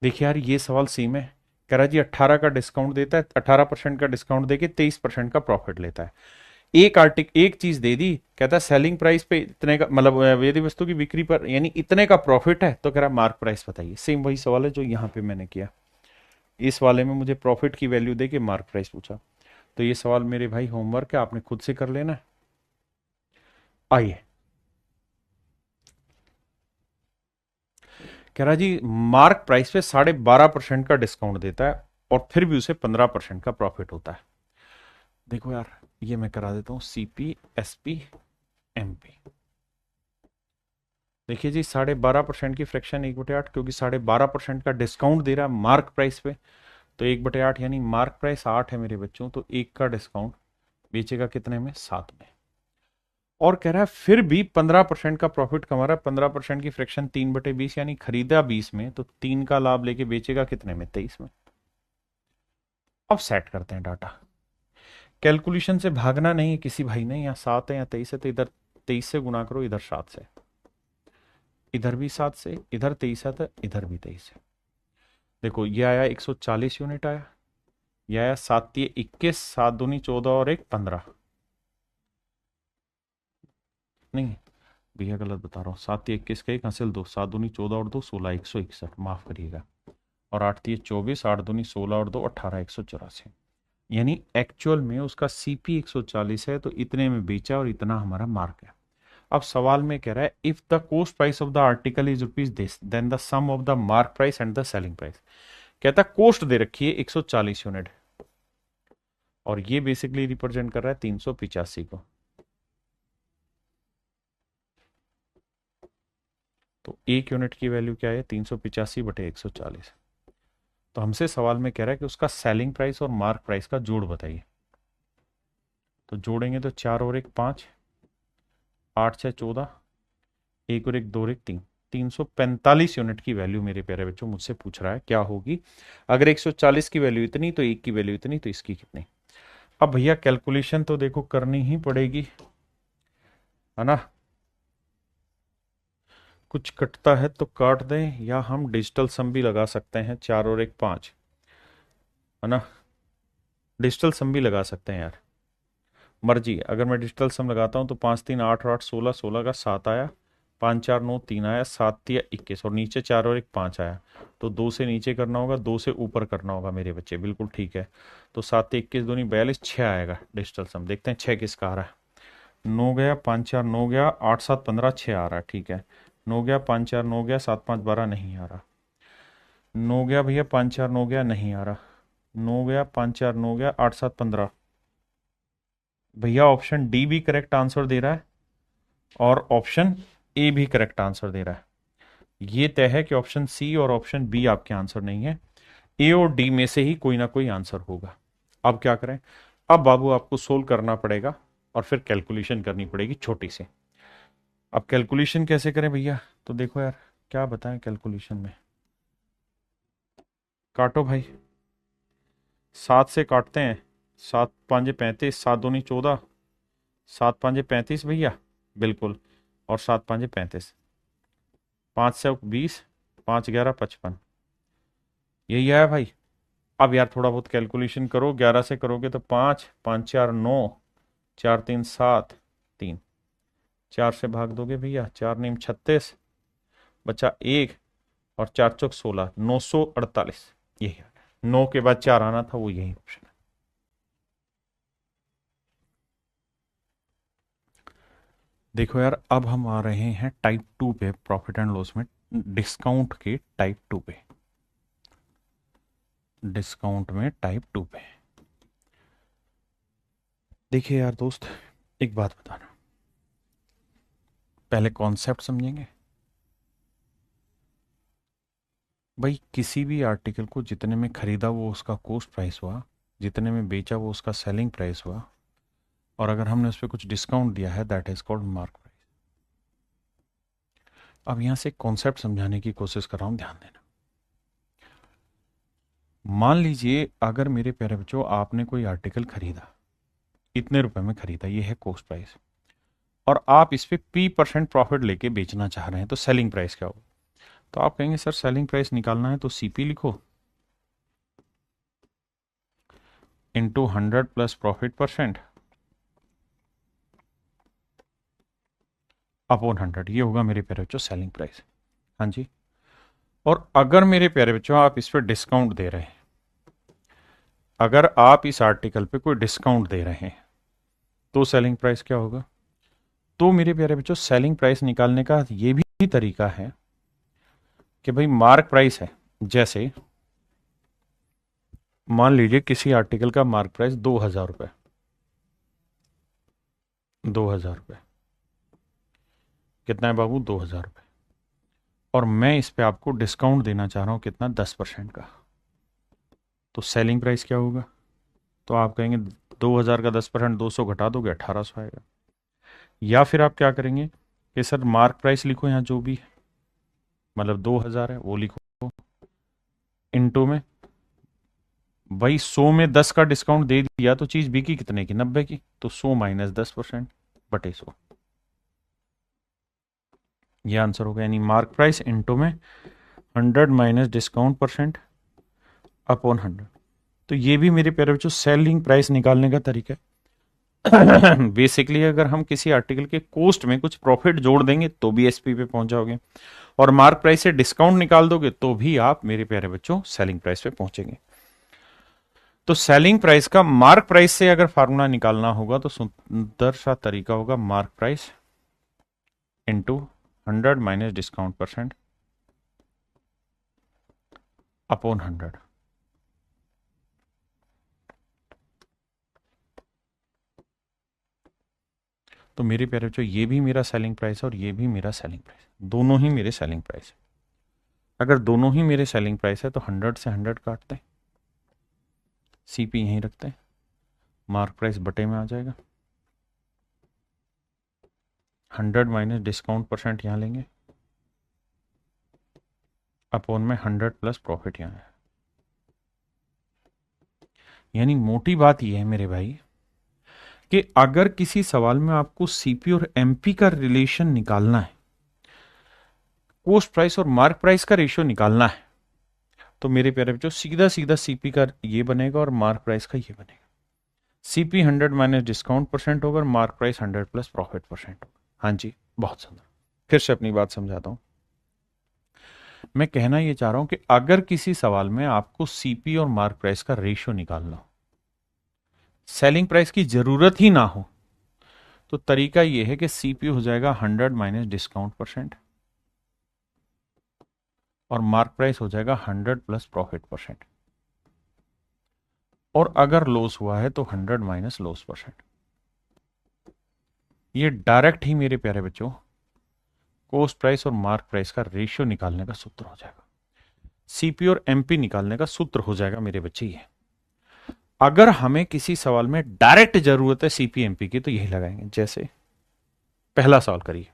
A: देखिए यार ये सवाल सेम है। कह रहा है जी 18 का डिस्काउंट देता है, 18% का डिस्काउंट देके 23% का प्रॉफिट लेता है। एक चीज दे दी, कहता है सेलिंग प्राइस पे इतने का, मतलब यदि वस्तु की बिक्री पर यानी इतने का प्रॉफिट है, तो कह रहा है मार्क प्राइस बताइए। सेम वही सवाल है जो यहां पे मैंने किया। इस वाले में मुझे प्रॉफिट की वैल्यू दे के मार्क प्राइस पूछा। तो ये सवाल मेरे भाई होमवर्क है, आपने खुद से कर लेना है। आइए, कह रहा जी मार्क प्राइस पे 12.5% का डिस्काउंट देता है और फिर भी उसे 15% का प्रॉफिट होता है। देखो यार ये मैं करा देता हूं, सीपी एसपी एमपी। देखिए जी 12.5% की फ्रैक्शन 1/8, क्योंकि 12.5% का डिस्काउंट दे रहा है मार्क प्राइस पे, तो 1/8 यानी मार्क प्राइस 8 है मेरे बच्चों, तो 1 का डिस्काउंट बेचेगा कितने में? 7 में। और कह रहा है फिर भी 15% का प्रॉफिट कमा रहा है। 15% की फ्रैक्शन 3/20, यानी खरीदा 20 में तो 3 का लाभ लेके बेचेगा कितने में? 23 में। अब सेट करते हैं डाटा। कैलकुलेशन से भागना नहीं है किसी भाई ने। यहाँ 7 है या 23 है तो इधर 23 से गुणा करो, इधर 7 से, इधर भी 7 से, इधर 23 है तो इधर भी 23 है। देखो ये आया 140 यूनिट आया, ये आया 7×3 = 21, 7×2 = 14 और 1 15। नहीं भैया गलत बता रहा हूँ, 7×3 = 21 का 1 हासिल 2, 7×2 = 14 और 2 16, 161, माफ करिएगा। और 8×3 = 24, 8×2 = 16 और 2 18, 184। यानी एक्चुअल में उसका सीपी 140 है तो इतने में बेचा और इतना हमारा मार्क है। अब सवाल में कह रहा है if the cost price of the article is rupees this then the sum of the mark price and the selling price. कहता है कॉस्ट दे रखी है 140 यूनिट और ये बेसिकली रिप्रेजेंट कर रहा है 385 को। तो एक यूनिट की वैल्यू क्या है? 385/140। तो हमसे सवाल में कह रहा है कि उसका सेलिंग प्राइस और मार्क प्राइस का जोड़ बताइए। तो जोड़ेंगे तो 4 और 1 5, 8 6 14, 1 और 1 2 और 1 3, 345 यूनिट की वैल्यू मेरे प्यारे बच्चों मुझसे पूछ रहा है क्या होगी। अगर 140 की वैल्यू इतनी तो एक की वैल्यू इतनी तो इसकी कितनी। अब भैया कैलकुलेशन तो देखो करनी ही पड़ेगी, है ना। कुछ कटता है तो काट दें, या हम डिजिटल सम भी लगा सकते हैं। 4 और 1 5, है ना। डिजिटल सम भी लगा सकते हैं यार, मर्जी। अगर मैं डिजिटल सम लगाता हूँ तो 5 3 8 और 8 16, 16 का 7 आया, 5 4 9 3 आया, 7 3 21 और नीचे 4 और 1 5 आया। तो 2 से नीचे करना होगा, 2 से ऊपर करना होगा मेरे बच्चे, बिल्कुल ठीक है। तो 7 3 21 2 42, 6 आएगा डिजिटल सम। देखते हैं 6 किसका आ रहा है। 9 गया, 5 4 9 गया, 8 7 15, 6 आ रहा है, ठीक है। 9 गया, 5 4 9 गया, 7 5 12 नहीं आ रहा। 9 गया भैया, 5 4 9 गया, नहीं आ रहा। 9 गया, 5 4 9 गया, 8 7 15। भैया ऑप्शन डी भी करेक्ट आंसर दे रहा है और ऑप्शन ए भी करेक्ट आंसर दे रहा है। ये तय है कि ऑप्शन सी और ऑप्शन बी आपके आंसर नहीं है, ए और डी में से ही कोई ना कोई आंसर होगा। अब क्या करें? अब बाबू आपको सोल्व करना पड़ेगा और फिर कैलकुलेशन करनी पड़ेगी छोटी सी। अब कैलकुलेशन कैसे करें भैया? तो देखो यार क्या बताएं कैलकुलेशन में। काटो भाई, 7 से काटते हैं। 7 5 35, 7 2 14, 7 5 35 भैया, बिल्कुल। और 7 5 35, 5 से 20, 5 11 55, यही आया भाई। अब यार थोड़ा बहुत कैलकुलेशन करो, 11 से करोगे तो 5 5 4 9, 4 3 7 3, 4 से भाग दोगे भैया, 4 नीम 36, बचा 1 और 4 चौक 16, 948। यही है, 9 के बाद 4 आना था, वो यही ऑप्शन है। देखो यार अब हम आ रहे हैं टाइप 2 पे, प्रॉफिट एंड लॉस में डिस्काउंट के टाइप 2 पे। डिस्काउंट में टाइप 2 पे देखिए यार दोस्त, एक बात बताना, पहले कॉन्सेप्ट समझेंगे। भाई किसी भी आर्टिकल को जितने में खरीदा वो उसका कॉस्ट प्राइस हुआ, जितने में बेचा वो उसका सेलिंग प्राइस हुआ, और अगर हमने उस पर कुछ डिस्काउंट दिया है that is called mark price. अब यहां से कॉन्सेप्ट समझाने की कोशिश कर रहा हूं, ध्यान देना। मान लीजिए अगर मेरे प्यारे बच्चों आपने कोई आर्टिकल खरीदा, इतने रुपए में खरीदा, ये है कॉस्ट प्राइस, और आप इस पे P% प्रॉफिट लेके बेचना चाह रहे हैं, तो सेलिंग प्राइस क्या होगा? तो आप कहेंगे सर सेलिंग प्राइस निकालना है तो सीपी लिखो into 100 plus profit percent upon 100, ये होगा मेरे प्यारे बच्चों सेलिंग प्राइस। हाँ जी। और अगर मेरे प्यारे बच्चों आप इस पर डिस्काउंट दे रहे हैं, अगर आप इस आर्टिकल पे कोई डिस्काउंट दे रहे हैं तो सेलिंग प्राइस क्या होगा? तो मेरे प्यारे बच्चों सेलिंग प्राइस निकालने का ये भी तरीका है कि भाई मार्क प्राइस है, जैसे मान लीजिए किसी आर्टिकल का मार्क प्राइस 2000 रुपये, 2000 रुपये कितना है बाबू? 2000 रुपये। और मैं इस पे आपको डिस्काउंट देना चाह रहा हूं कितना? 10% का। तो सेलिंग प्राइस क्या होगा? तो आप कहेंगे 2000 का 10%, 200 घटा दोगे 1800 आएगा। या फिर आप क्या करेंगे कि सर मार्क प्राइस लिखो यहाँ जो भी है, मतलब 2000 है वो लिखो, इनटू में भाई 100 में 10 का डिस्काउंट दे दिया तो चीज बिकी कितने की, 90 की, तो 100 माइनस 10% बटे 100, ये आंसर होगा। यानी मार्क प्राइस इनटू में 100 माइनस डिस्काउंट परसेंट अपॉन 100। तो ये भी मेरे प्यारे बच्चों सेलिंग प्राइस निकालने का तरीका है। बेसिकली अगर हम किसी आर्टिकल के कॉस्ट में कुछ प्रॉफिट जोड़ देंगे तो भी एसपी पे पहुंच जाओगे, और मार्क प्राइस से डिस्काउंट निकाल दोगे तो भी आप मेरे प्यारे बच्चों सेलिंग प्राइस पे पहुंचेंगे। तो सेलिंग प्राइस का मार्क प्राइस से अगर फार्मूला निकालना होगा तो सुंदर सा तरीका होगा, mark price into 100 minus discount percent upon 100। तो मेरे प्यारे बच्चों ये भी मेरा सेलिंग प्राइस है और ये भी मेरा सेलिंग प्राइस, दोनों ही मेरे सेलिंग प्राइस है। अगर दोनों ही मेरे सेलिंग प्राइस है तो 100 से 100 काटते हैं, सीपी यहीं रखते हैं, मार्क प्राइस बटे में आ जाएगा, 100 माइनस डिस्काउंट परसेंट यहां लेंगे, अपॉन में 100 प्लस प्रॉफिट यहां है। यानी मोटी बात यह है मेरे भाई कि अगर किसी सवाल में आपको सीपी और एमपी का रिलेशन निकालना है, कॉस्ट प्राइस और मार्क प्राइस का रेशियो निकालना है, तो मेरे प्यारे बच्चों सीधा सीधा सीपी का ये बनेगा और मार्क प्राइस का ये बनेगा। सीपी 100 माइनस डिस्काउंट परसेंट होगा, mark price 100 plus profit percent होगा। हाँ जी, बहुत सुंदर। फिर से अपनी बात समझाता हूं। मैं कहना ये चाह रहा हूं कि अगर किसी सवाल में आपको सीपी और मार्क प्राइस का रेशियो निकालना हो, सेलिंग प्राइस की जरूरत ही ना हो, तो तरीका यह है कि सीपी हो जाएगा 100 माइनस डिस्काउंट परसेंट और मार्क प्राइस हो जाएगा 100 प्लस प्रॉफिट परसेंट, और अगर लॉस हुआ है तो 100 माइनस लॉस परसेंट। ये डायरेक्ट ही मेरे प्यारे बच्चों कॉस्ट प्राइस और मार्क प्राइस का रेशियो निकालने का सूत्र हो जाएगा, सीपी और एमपी निकालने का सूत्र हो जाएगा मेरे बच्चे ये। अगर हमें किसी सवाल में डायरेक्ट जरूरत है सीपी एमपी की तो यही लगाएंगे। जैसे पहला सवाल करिए,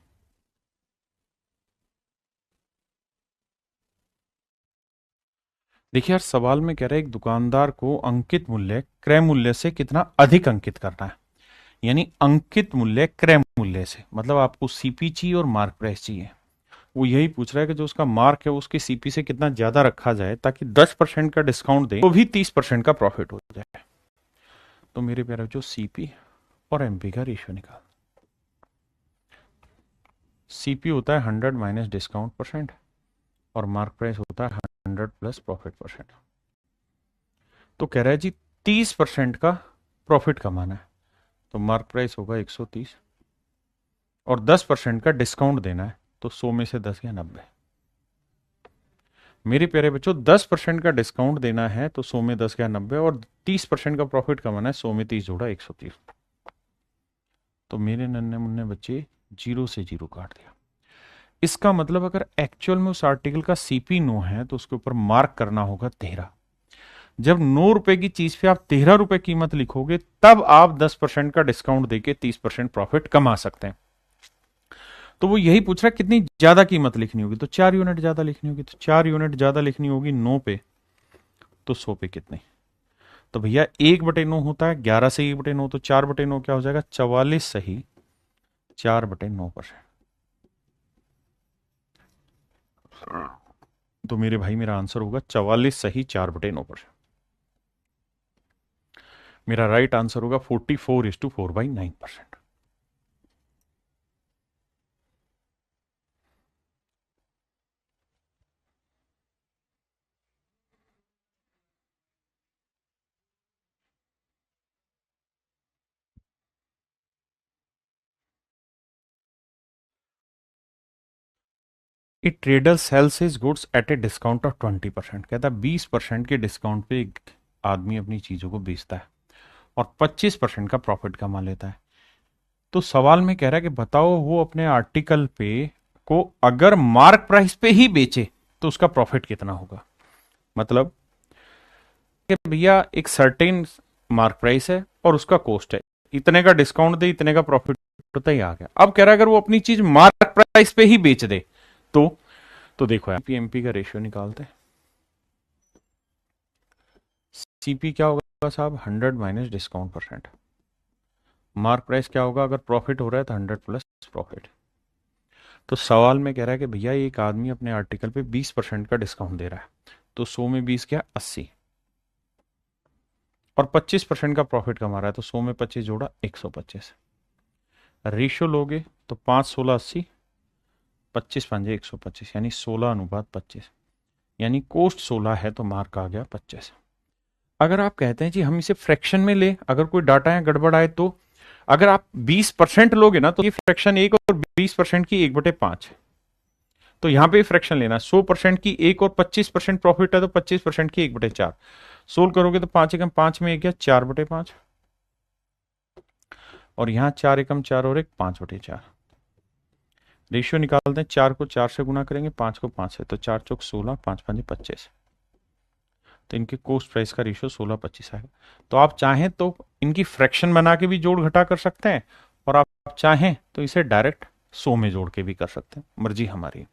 A: देखिए यार सवाल में कह रहा है एक दुकानदार को अंकित मूल्य क्रय मूल्य से कितना अधिक अंकित करना है। यानी अंकित मूल्य क्रय मूल्य से मतलब आपको सीपी चाहिए और मार्क प्राइस चाहिए। वो यही पूछ रहा है कि जो उसका मार्क है उसके सीपी से कितना ज्यादा रखा जाए ताकि 10% का डिस्काउंट दे तो भी 30% का प्रॉफिट हो जाए। तो मेरे प्यारे जो सीपी और एमपी का रेशियो निकाल, सीपी होता है 100 माइनस डिस्काउंट परसेंट और मार्क प्राइस होता है 100 प्लस प्रॉफिट परसेंट। तो कह रहा है जी 30% का प्रॉफिट कमाना है, तो मार्क प्राइस होगा 130 और 10% का डिस्काउंट देना है, तो 100 में से 10 या 90। मेरे प्यारे बच्चों 10% का डिस्काउंट देना है तो 100 में 10 या 90, और 30% का प्रॉफिट कमाना है, 100 में 30 जोड़ा 130। तो मेरे नन्हे मुन्ने बच्चे 0 से 0 काट दिया। इसका मतलब अगर एक्चुअल में उस आर्टिकल का सीपी 9 है तो उसके ऊपर मार्क करना होगा 13। जब 9 रुपए की चीज पे आप 13 रुपए कीमत लिखोगे तब आप 10% का डिस्काउंट देके 30% प्रॉफिट कमा सकते हैं। तो वो यही पूछ रहा है कितनी ज्यादा कीमत लिखनी होगी, तो 4 यूनिट ज्यादा लिखनी होगी। तो 4 यूनिट ज्यादा लिखनी होगी 9 पे, तो 100 पे कितने, तो भैया 1/9 होता है, 11 से 1/9, तो 4/9 क्या हो जाएगा 44 सही 4/9%। तो मेरे भाई मेरा आंसर होगा 44 सही 4/9%। मेरा राइट आंसर होगा 44:4/9%। ए trader sales his goods at A discount of 20%। कहता है 20% के डिस्काउंट पे एक आदमी अपनी चीजों को बेचता है और 25% का प्रॉफिट कमा लेता है। तो सवाल में कह रहा है कि बताओ वो अपने आर्टिकल पे को अगर मार्क प्राइस पे ही बेचे तो उसका प्रॉफिट कितना होगा। मतलब कि भैया एक सर्टेन मार्क प्राइस है और उसका कॉस्ट है, इतने का डिस्काउंट दे इतने का प्रॉफिट होता ही आ गया। अब कह रहा है अगर वो अपनी चीज मार्क प्राइस पे ही बेच दे तो देखो यार पीएमपी का रेशियो निकालते हैं। सीपी क्या होगा साहब, 100 minus discount percent. Mark price क्या होगा, अगर प्रॉफिट हो रहा है तो 100 प्लस प्रॉफिट। तो सवाल में कह रहा है कि भैया एक आदमी अपने आर्टिकल पे 20% का डिस्काउंट दे रहा है, तो 100 में 20 क्या 80, और 25% का प्रॉफिट कमा रहा है, तो 100 में 25 जोड़ा 125। रेशियो लोगे तो 5 16 80, 25 पंजे 125, यानी 16:25, यानी कोस्ट 16 है तो मार्क आ गया 25। अगर आप कहते हैं जी हम इसे फ्रैक्शन में ले, अगर कोई डाटा है गड़बड़ आए तो, अगर आप 20% लोगे ना तो ये फ्रैक्शन 1 और 20% की 1/5, तो यहां पे फ्रैक्शन लेना। 100% की 1 और 25% प्रॉफिट है तो 25% की 1/4। सोल्व करोगे तो 5 एकम 5 में 1 गया 4/5, और यहां 4 एकम 4 और 1 5/4। रेशियो निकालते हैं, 4 को 4 से गुना करेंगे, 5 को 5 से, तो 4 चौक 16, 5 पंजे 25, तो इनके कोस्ट प्राइस का रेशियो 16:25 आएगा। तो आप चाहें तो इनकी फ्रैक्शन बना के भी जोड़ घटा कर सकते हैं, और आप चाहें तो इसे डायरेक्ट 100 में जोड़ के भी कर सकते हैं, मर्जी हमारी।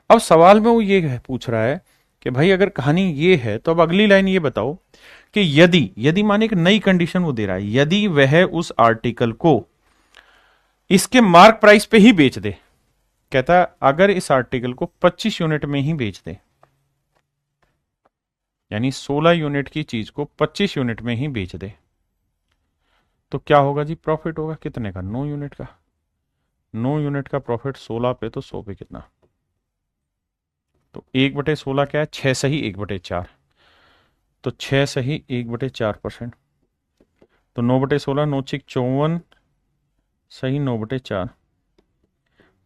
A: अब सवाल में वो ये पूछ रहा है कि भाई अगर कहानी ये है तो अब अगली लाइन ये बताओ कि यदि यदि माने एक नई कंडीशन वो दे रहा है, यदि वह उस आर्टिकल को इसके मार्क प्राइस पे ही बेच दे। कहता है अगर इस आर्टिकल को 25 यूनिट में ही बेच दे, यानी 16 यूनिट की चीज को 25 यूनिट में ही बेच दे, तो क्या होगा जी, प्रॉफिट होगा कितने का, 9 यूनिट का। 9 यूनिट का प्रॉफिट 16 पे, तो 100 पे कितना, तो 1/16 क्या है, 6 सही 1/4, तो 6 सही 1/4%, तो 9/16 9 6 54 सही 9/4,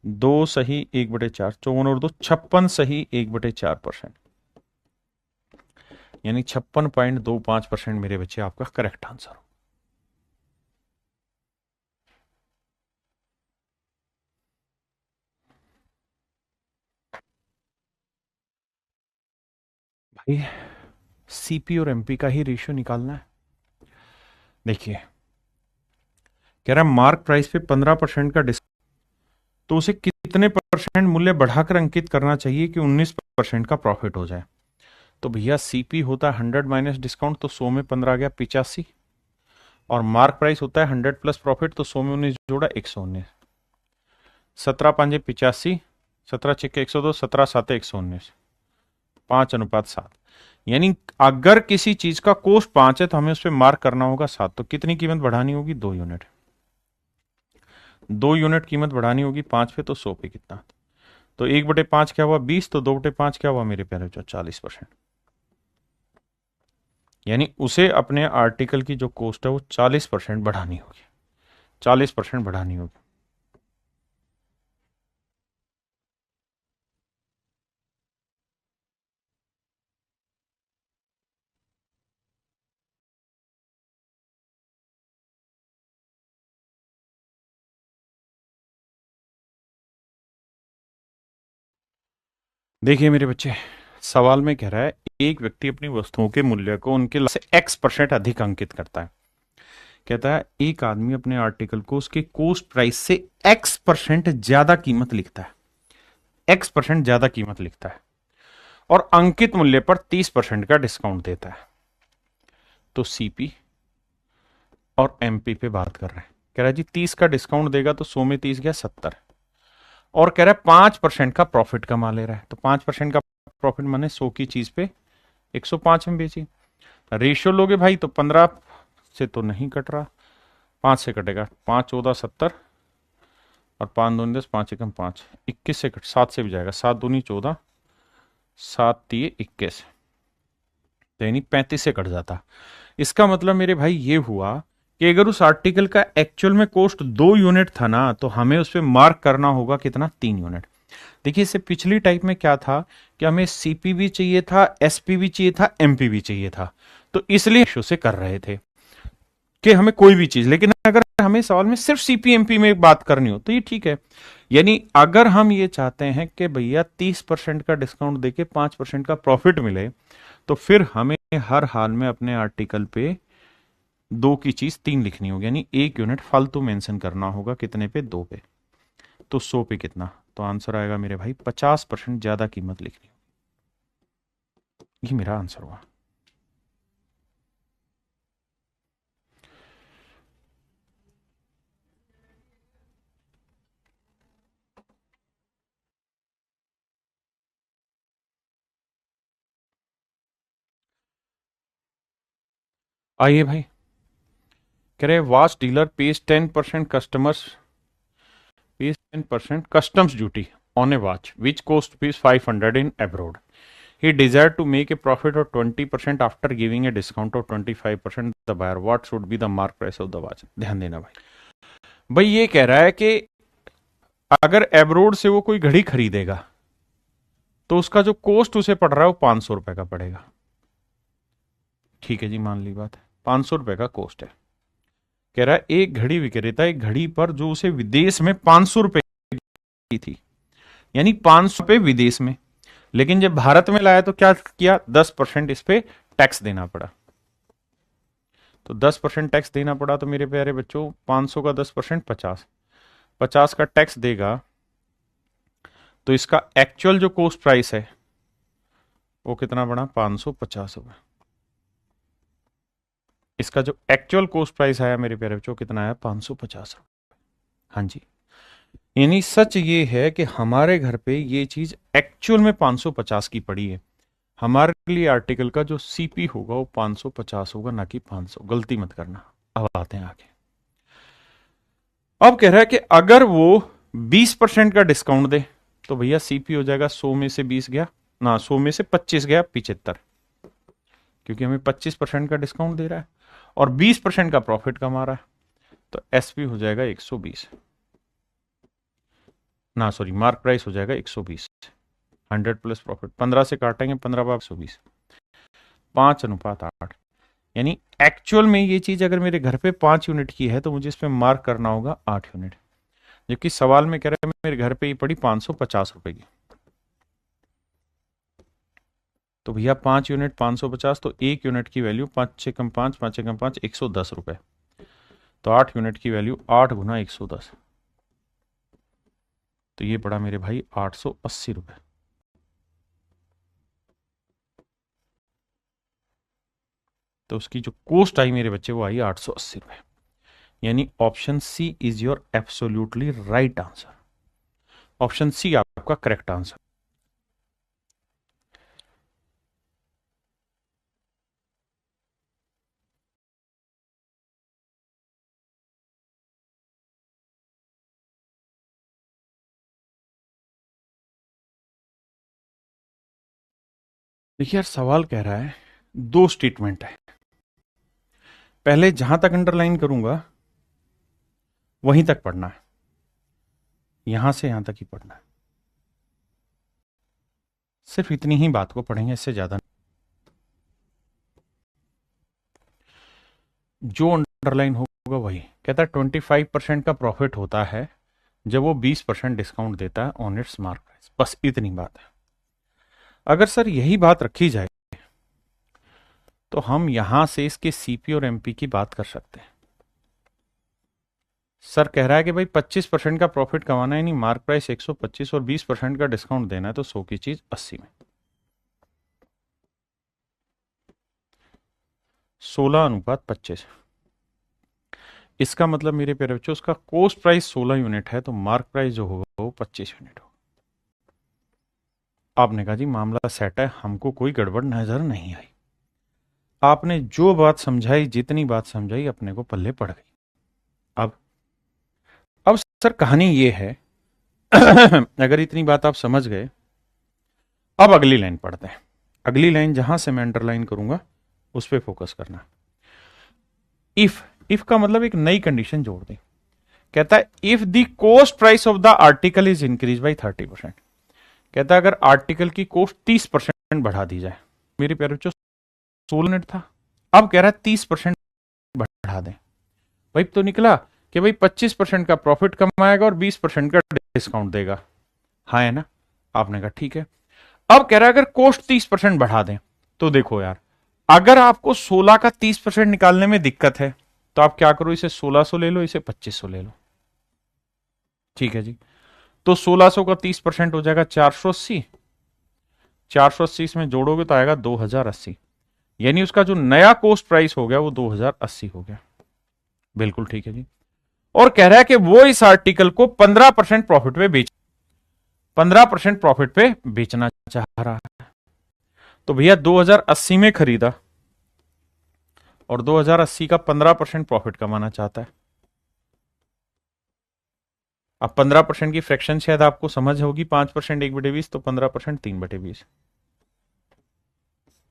A: 2 सही 1/4, 54 और 2 56 सही 1/4%, यानी 56.25% मेरे बच्चे आपका करेक्ट आंसर हो। भाई सीपी और एमपी का ही रेशियो निकालना है। देखिए कह रहा है मार्क प्राइस पे 15% का डिस्काउंट, तो उसे कितने परसेंट मूल्य बढ़ाकर अंकित करना चाहिए कि 19% का प्रॉफिट हो जाए। तो भैया सीपी होता है 100 माइनस डिस्काउंट, तो 100 में 15 आ गया 85, और मार्क प्राइस होता है 100 प्लस प्रॉफिट, तो 100 में 19 जोड़ा 119, 17 पंजे 85, 17 छिक्के 102, 17 सात 119, 5:7। यानी अगर किसी चीज का कोस्ट 5 है तो हमें उस पर मार्क करना होगा 7, तो कितनी कीमत बढ़ानी होगी, 2 यूनिट। 2 यूनिट कीमत बढ़ानी होगी 5 पे, तो 100 पे कितना, तो 1/5 क्या हुआ 20, तो 2/5 क्या हुआ मेरे प्यारे बच्चों 40%। यानी उसे अपने आर्टिकल की जो कॉस्ट है वो 40% बढ़ानी होगी, 40% बढ़ानी होगी। देखिए मेरे बच्चे, सवाल में कह रहा है एक व्यक्ति अपनी वस्तुओं के मूल्य को उनके लाभ से X% अधिक अंकित करता है। कहता है एक आदमी अपने आर्टिकल को उसके कोस्ट प्राइस से X% ज्यादा कीमत लिखता है, X% ज्यादा कीमत लिखता है, और अंकित मूल्य पर 30% का डिस्काउंट देता है। तो सीपी और एमपी पे बात कर रहे हैं। कह रहा है जी 30 का डिस्काउंट देगा तो 100 में 30 गया 70, और कह रहा है 5% का प्रॉफिट कमा ले रहा है, तो 5% का प्रॉफिट माने 100 की चीज पे 105 में बेची। रेशियो लोगे भाई तो 15 से तो नहीं कट रहा, 5 से कटेगा, 5 14 70, और 5 दूनी 10, 5 एकम 5, 21 से कट, 7 से भी जाएगा, 7 दूनी 14, 7 तिये 21, तो यानी 35 से कट जाता। इसका मतलब मेरे भाई ये हुआ कि अगर उस आर्टिकल का एक्चुअल में कॉस्ट 2 यूनिट था ना, तो हमें उस पर मार्क करना होगा कितना, 3 यूनिट। देखिए इससे पिछली टाइप में क्या था कि हमें सीपी भी चाहिए था, एसपी भी चाहिए था, एमपी भी चाहिए था, तो इसलिए शो से कर रहे थे कि हमें कोई भी चीज, लेकिन अगर हमें सवाल में सिर्फ सीपी एमपी में बात करनी हो तो ये ठीक है। यानी अगर हम ये चाहते हैं कि भैया 30% का डिस्काउंट देके 5% का प्रॉफिट मिले, तो फिर हमें हर हाल में अपने आर्टिकल पे 2 की चीज 3 लिखनी होगी, यानी 1 यूनिट फालतू मेंशन करना होगा। कितने पे? 2 पे। तो 100 पे कितना? तो आंसर आएगा मेरे भाई 50% ज्यादा कीमत लिखनी होगी। ये मेरा आंसर हुआ। आइए भाई, कह रहे watch dealer page 10% customers pays 10% customs duty on a watch which cost rupees 500 in abroad. He desired to make a profit of 20% after giving a discount of 25% to the buyer. What should be the mark price of the watch? ध्यान देना भाई। भाई ये कह रहा है कि अगर एब्रोड से वो कोई घड़ी खरीदेगा तो उसका जो कॉस्ट उसे पड़ रहा है वो 500 रुपए का पड़ेगा। ठीक है जी, मान ली बात है, 500 रुपए का कॉस्ट है। कह रहा है एक घड़ी विक्रेता एक घड़ी पर जो उसे विदेश में 500 रुपए की थी, यानी 500 रुपए विदेश में, लेकिन जब भारत में लाया तो क्या किया? 10% इस पे टैक्स देना पड़ा। तो 10% टैक्स देना पड़ा। तो मेरे प्यारे बच्चों 500 का 10% 50 का टैक्स देगा। तो इसका एक्चुअल जो कॉस्ट प्राइस है वो कितना बना? 550 रुपए। इसका जो एक्चुअल कॉस्ट प्राइस आया मेरे प्यारे बच्चों कितना आया? 550 रुपए। हाँ जी, यानी सच ये है कि हमारे घर पे ये चीज एक्चुअल में 550 की पड़ी है। हमारे लिए आर्टिकल का जो सीपी होगा वो 550 होगा, ना कि 500। गलती मत करना। अब आते हैं आगे। अब कह रहा है कि अगर वो 20% का डिस्काउंट दे तो भैया सीपी हो जाएगा 100 में से 20 गया ना, 100 में से 25 गया 75, क्योंकि हमें 25% का डिस्काउंट दे रहा है और 20% का प्रॉफिट कमा रहा है। तो एसपी हो जाएगा 120 ना, सॉरी, मार्क प्राइस हो जाएगा 120। 100 प्लस प्रॉफिट 15 से काटेंगे, 15 बार 120, 5:8। यानी एक्चुअल में ये चीज अगर मेरे घर पे 5 यूनिट की है तो मुझे इस पे मार्क करना होगा 8 यूनिट, जबकि सवाल में कह रहा है मेरे घर पे ही पड़ी 550 रुपए की। तो भैया 5 यूनिट 550, तो 1 यूनिट की वैल्यू 5 6 कम 5 5 6 कम 5 110 रुपए। तो 8 यूनिट की वैल्यू 8 गुना 110, तो ये पड़ा मेरे भाई 880 रुपए। तो उसकी जो कॉस्ट आई मेरे बच्चे वो आई 880 रुपए। यानी option C is your absolutely right answer. Option C आपका करेक्ट आंसर। देखिए यार, सवाल कह रहा है 2 स्टेटमेंट है। पहले जहां तक अंडरलाइन करूंगा वहीं तक पढ़ना है, यहां से यहां तक ही पढ़ना है। सिर्फ इतनी ही बात को पढ़ेंगे, इससे ज्यादा नहीं। जो अंडरलाइन होगा वही। कहता है 25% का प्रॉफिट होता है जब वो 20% डिस्काउंट देता है ऑन इट्स मार्क प्राइस। बस इतनी बात है। अगर सर यही बात रखी जाए तो हम यहां से इसके सीपी और एमपी की बात कर सकते हैं। सर कह रहा है कि भाई 25% का प्रॉफिट कमाना है, यानी मार्क प्राइस 125 और 20% का डिस्काउंट देना है, तो 100 की चीज 80 में। 16:25। इसका मतलब मेरे प्यारे बच्चों उसका कॉस्ट प्राइस 16 यूनिट है, तो मार्क प्राइस जो होगा वो 25 यूनिट होगा। आपने कहा जी मामला सेट है, हमको कोई गड़बड़ नजर नहीं आई। आपने जो बात समझाई, जितनी बात समझाई, अपने को पल्ले पड़ गई। अब सर कहानी ये है अगर इतनी बात आप समझ गए, अब अगली लाइन पढ़ते हैं। अगली लाइन जहां से मैं अंडरलाइन करूंगा उस पर फोकस करना। इफ का मतलब एक नई कंडीशन जोड़ दें। कहता है if the cost price of the article is increase by 30%। कहता है अगर आर्टिकल की कॉस्ट 30% बढ़ा दी जाए। मेरे प्यारे बच्चों 16 यूनिट था, अब कह रहा है 30% बढ़ा दें। भाई तो निकला कि भाई 25% का प्रॉफिट कमाएगा और 20% का डिस्काउंट देगा। हाँ है ना? आपने कहा ठीक है। अब कह रहा है अगर कॉस्ट 30% बढ़ा दें, तो देखो यार, अगर आपको 16 का 30% निकालने में दिक्कत है तो आप क्या करो, इसे 1600 ले लो, इसे 2500 ले लो। ठीक है जी। तो 1600 का 30% हो जाएगा 480। 480 इसमें जोड़ोगे तो आएगा 2080। यानी उसका जो नया कॉस्ट प्राइस हो गया वो 2080 हो गया। बिल्कुल ठीक है जी। और कह रहा है कि वो इस आर्टिकल को 15% प्रॉफिट पे बेच 15% प्रॉफिट पे बेचना चाह रहा है। तो भैया 2080 में खरीदा और 2080 का 15% प्रॉफिट कमाना चाहता है। अब 15% की फ्रैक्शन शायद आपको समझ होगी, 5% 1/20, तो 15% 3/20।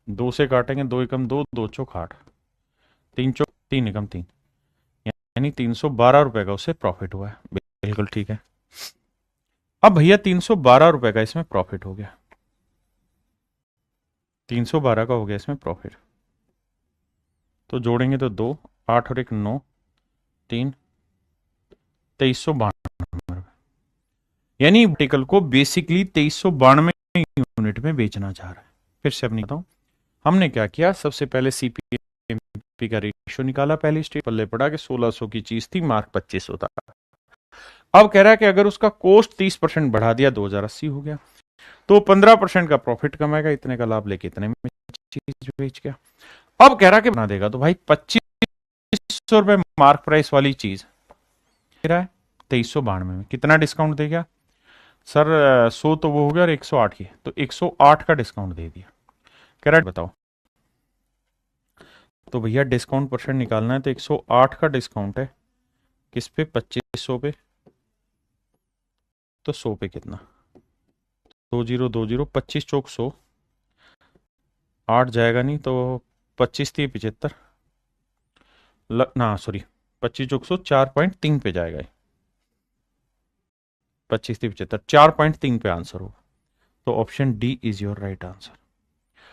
A: दो से काटेंगे, 2 एकम 2, 2 चौक 8, 3 चौक 3 एकम 3, यानी 312 रुपए का उससे प्रॉफिट हुआ है। बिल्कुल ठीक है। अब भैया 312 रुपए का इसमें प्रॉफिट हो गया, 312 का हो गया इसमें प्रॉफिट। तो जोड़ेंगे तो 2, 8 और 1 9, 3, 2392। यानी आर्टिकल को बेसिकली 2392 यूनिट में बेचना चाह रहा है। फिर से अपनी बताऊं, हमने क्या किया, सबसे पहले सीपीएमपी का रेशियो निकाला, पहली स्टेज पल्ले पड़ा कि 1600 की चीज थी, मार्क 2500 था। अब कह रहा है कि अगर उसका कॉस्ट 30% बढ़ा दिया, 2080 हो गया, तो 15% का प्रॉफिट कमाएगा, इतने का लाभ लेके इतने में चीज बेच गया। अब कह रहा कि बना देगा, तो भाई 2500 रुपए मार्क प्राइस वाली चीज रहा है 2392 में, कितना डिस्काउंट दे गया सर? 100 तो वो हो गया और 108 की, तो 108 का डिस्काउंट दे दिया। कह रहा है बताओ, तो भैया डिस्काउंट परसेंट निकालना है, तो 108 का डिस्काउंट है किस पे? 2500 पे। तो 100 पे कितना? 2020, 25 चौक 100, 8 जाएगा नहीं, तो 25 थी 75 ना, सॉरी 25 चौक 100, 4.3 पे जाएगा। 25 थी 75, 4.3 पे आंसर होगा। तो option D is your right answer.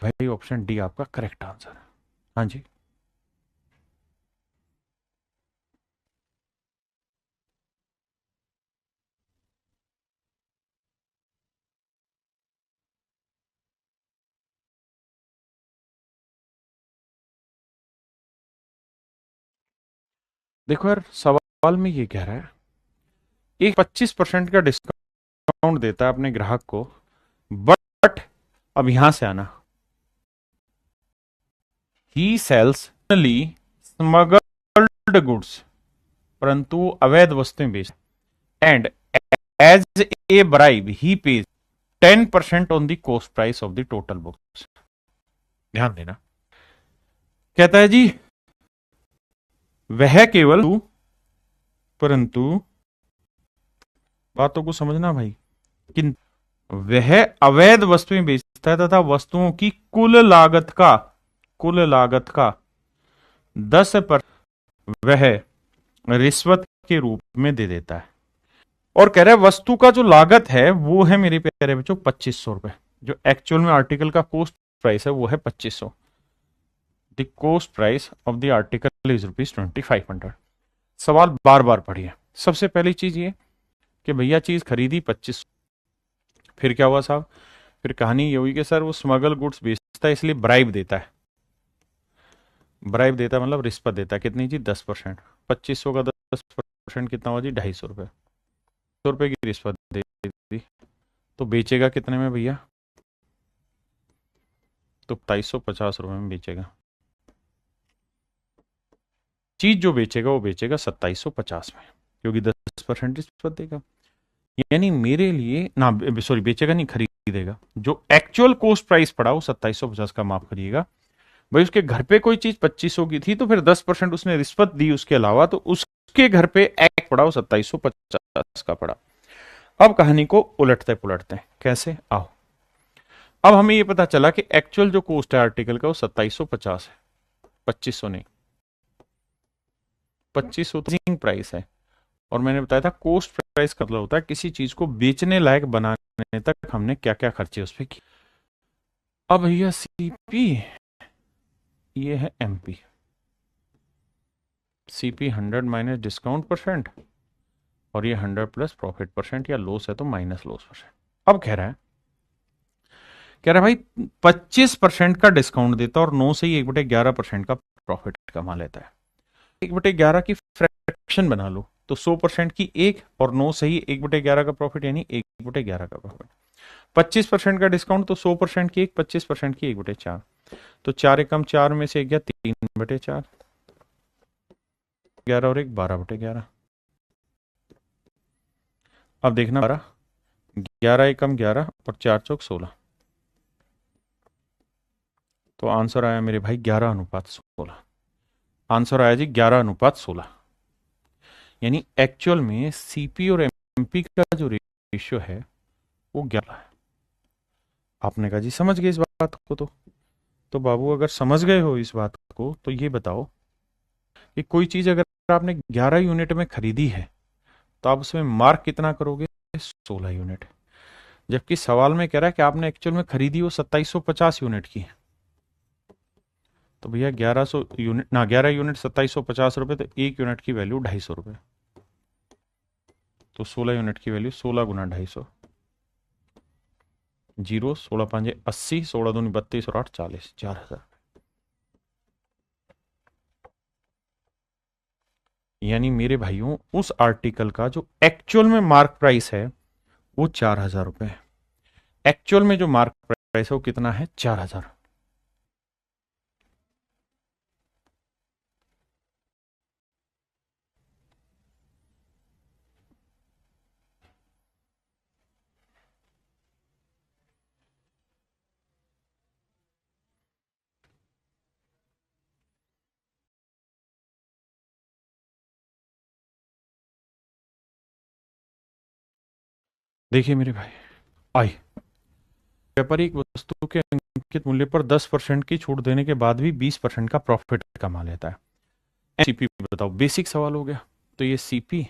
A: भाई ऑप्शन डी आपका करेक्ट आंसर है। हाँ जी। देखो यार, सवाल में ये कह रहा है, एक 25% का डिस्काउंट देता है अपने ग्राहक को, बट अब यहां से आना, ही सेल्स स्मगल्ड गुड्स, परंतु अवैध वस्तुएं बेचता, and as a bribe he pays 10% on the cost price of the total books. ध्यान देना, कहता है जी वह केवल, परंतु बातों को समझना भाई, कि वह अवैध वस्तुएं बेचता है तथा वस्तुओं की कुल लागत का 10% वह रिश्वत के रूप में दे देता है। और कह रहा है वस्तु का जो लागत है वो है मेरे प्यारे बच्चों 2500 रुपए, जो एक्चुअल में आर्टिकल का कॉस्ट प्राइस है वो है 2500। The cost price of the article is ₹2500। सवाल बार बार पढ़िए। सबसे पहली चीज ये कि भैया चीज खरीदी 2500, फिर क्या हुआ साहब? फिर कहानी ये हुई कि सर वो स्मगल गुड्स बेचता है, इसलिए ब्राइब देता है। ब्राइब देता है मतलब रिश्वत देता है, कितनी जी? 10%। 2500 का 10% कितना हुआ जी? ₹250। 100 रुपए की रिश्वत दे दी, तो बेचेगा कितने में भैया? तो 2750 रुपए में बेचेगा। चीज जो बेचेगा वो बेचेगा 2750 में, क्योंकि 10% रिश्वत देगा। यानी मेरे लिए ना, सॉरी बेचेगा नहीं, खरीदेगा। जो एक्चुअल कॉस्ट प्राइस पड़ा वो 2750 का, माफ करिएगा भाई। उसके घर पे कोई चीज 2500 की थी, तो फिर 10% उसने रिश्वत दी उसके अलावा, तो उसके घर पे एक पड़ा वो 2750 का पड़ा। अब कहानी को उलटते पुलटते हैं, कैसे? आओ। अब हमें ये पता चला कि एक्चुअल जो कॉस्ट है आर्टिकल का वो 2750 है, 2500 नहीं। 2500 तो प्राइस है, और मैंने बताया था कॉस्ट प्राइस का मतलब होता है किसी चीज को बेचने लायक बनाने तक हमने क्या क्या खर्चे उस पर किए। अब भैया सीपी, ये है MP. CP 100 minus discount percent, और ये 100 प्लस प्रॉफिट परसेंट, या लॉस है तो माइनस लॉस परसेंट। अब कह रहा है भाई 25% का डिस्काउंट देता और 9 से ही 1/11% का प्रॉफिट कमा लेता है। 1/11 की फ्रैक्शन बना लो, तो 100% की एक और 9 सही 1/11 का प्रॉफिट यानी 1/11 का प्रॉफिट। 25% का डिस्काउंट तो 100% की एक, 25% की 1/4। तो 4 एकम 4 में से गया 3/4, 11 और 1 12/11। अब देखना 12, 11 एकम 11 और 4 चौक 16। तो आंसर आया मेरे भाई 11:16। आंसर आया जी 11:16। यानी एक्चुअल में सीपी और एमपी का जो रेशियो है वो 11 है। आपने कहा जी समझ गए इस बात को। तो बाबू अगर समझ गए हो इस बात को तो ये बताओ कि कोई चीज अगर आपने 11 यूनिट में खरीदी है तो आप उसमें मार्क कितना करोगे? 16 यूनिट। जबकि सवाल में कह रहा है कि आपने एक्चुअल में खरीदी वो 2750 यूनिट की। तो भैया 1100 यूनिट ना, 11 यूनिट 2750 रुपए, तो एक यूनिट की वैल्यू 250 रुपए। तो 16 यूनिट की वैल्यू 16 गुना 250, जीरो 16 5 80, 16 दूनी 32 और 8 40, 4000। यानी मेरे भाइयों उस आर्टिकल का जो एक्चुअल में मार्क प्राइस है वो 4000 रुपए है। एक्चुअल में जो मार्क प्राइस है वो कितना है? 4000। देखिए मेरे भाई, आई व्यापारी एक वस्तु के अंकित मूल्य पर 10% की छूट देने के बाद भी 20% का प्रॉफिट कमा लेता है। सीपी बताओ, बेसिक सवाल हो गया। तो ये सीपी,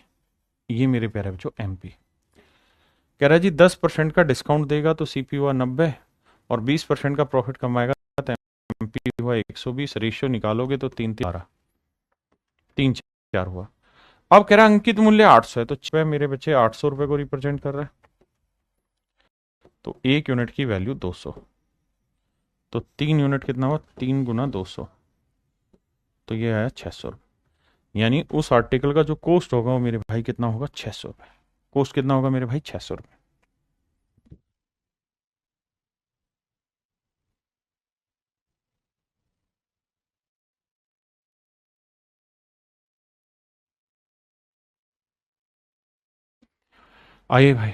A: ये मेरे प्यारे बच्चों एमपी। कह रहा है जी 10% का डिस्काउंट देगा तो सीपी हुआ 90 और 20% का प्रॉफिट कमाएगा तो एमपी हुआ 120। रेशियो निकालोगे तो 3 4 हुआ। अब कह रहा है अंकित मूल्य 800 है, तो छह मेरे बच्चे 800 रुपए को रिप्रेजेंट कर रहा है। तो एक यूनिट की वैल्यू 200। तो 3 यूनिट कितना हुआ? 3 गुना 200, तो ये आया 600 रुपये। यानी उस आर्टिकल का जो कॉस्ट होगा वो मेरे भाई कितना होगा? 600 रुपये। कॉस्ट कितना होगा मेरे भाई? 600 रुपये। आइए भाई,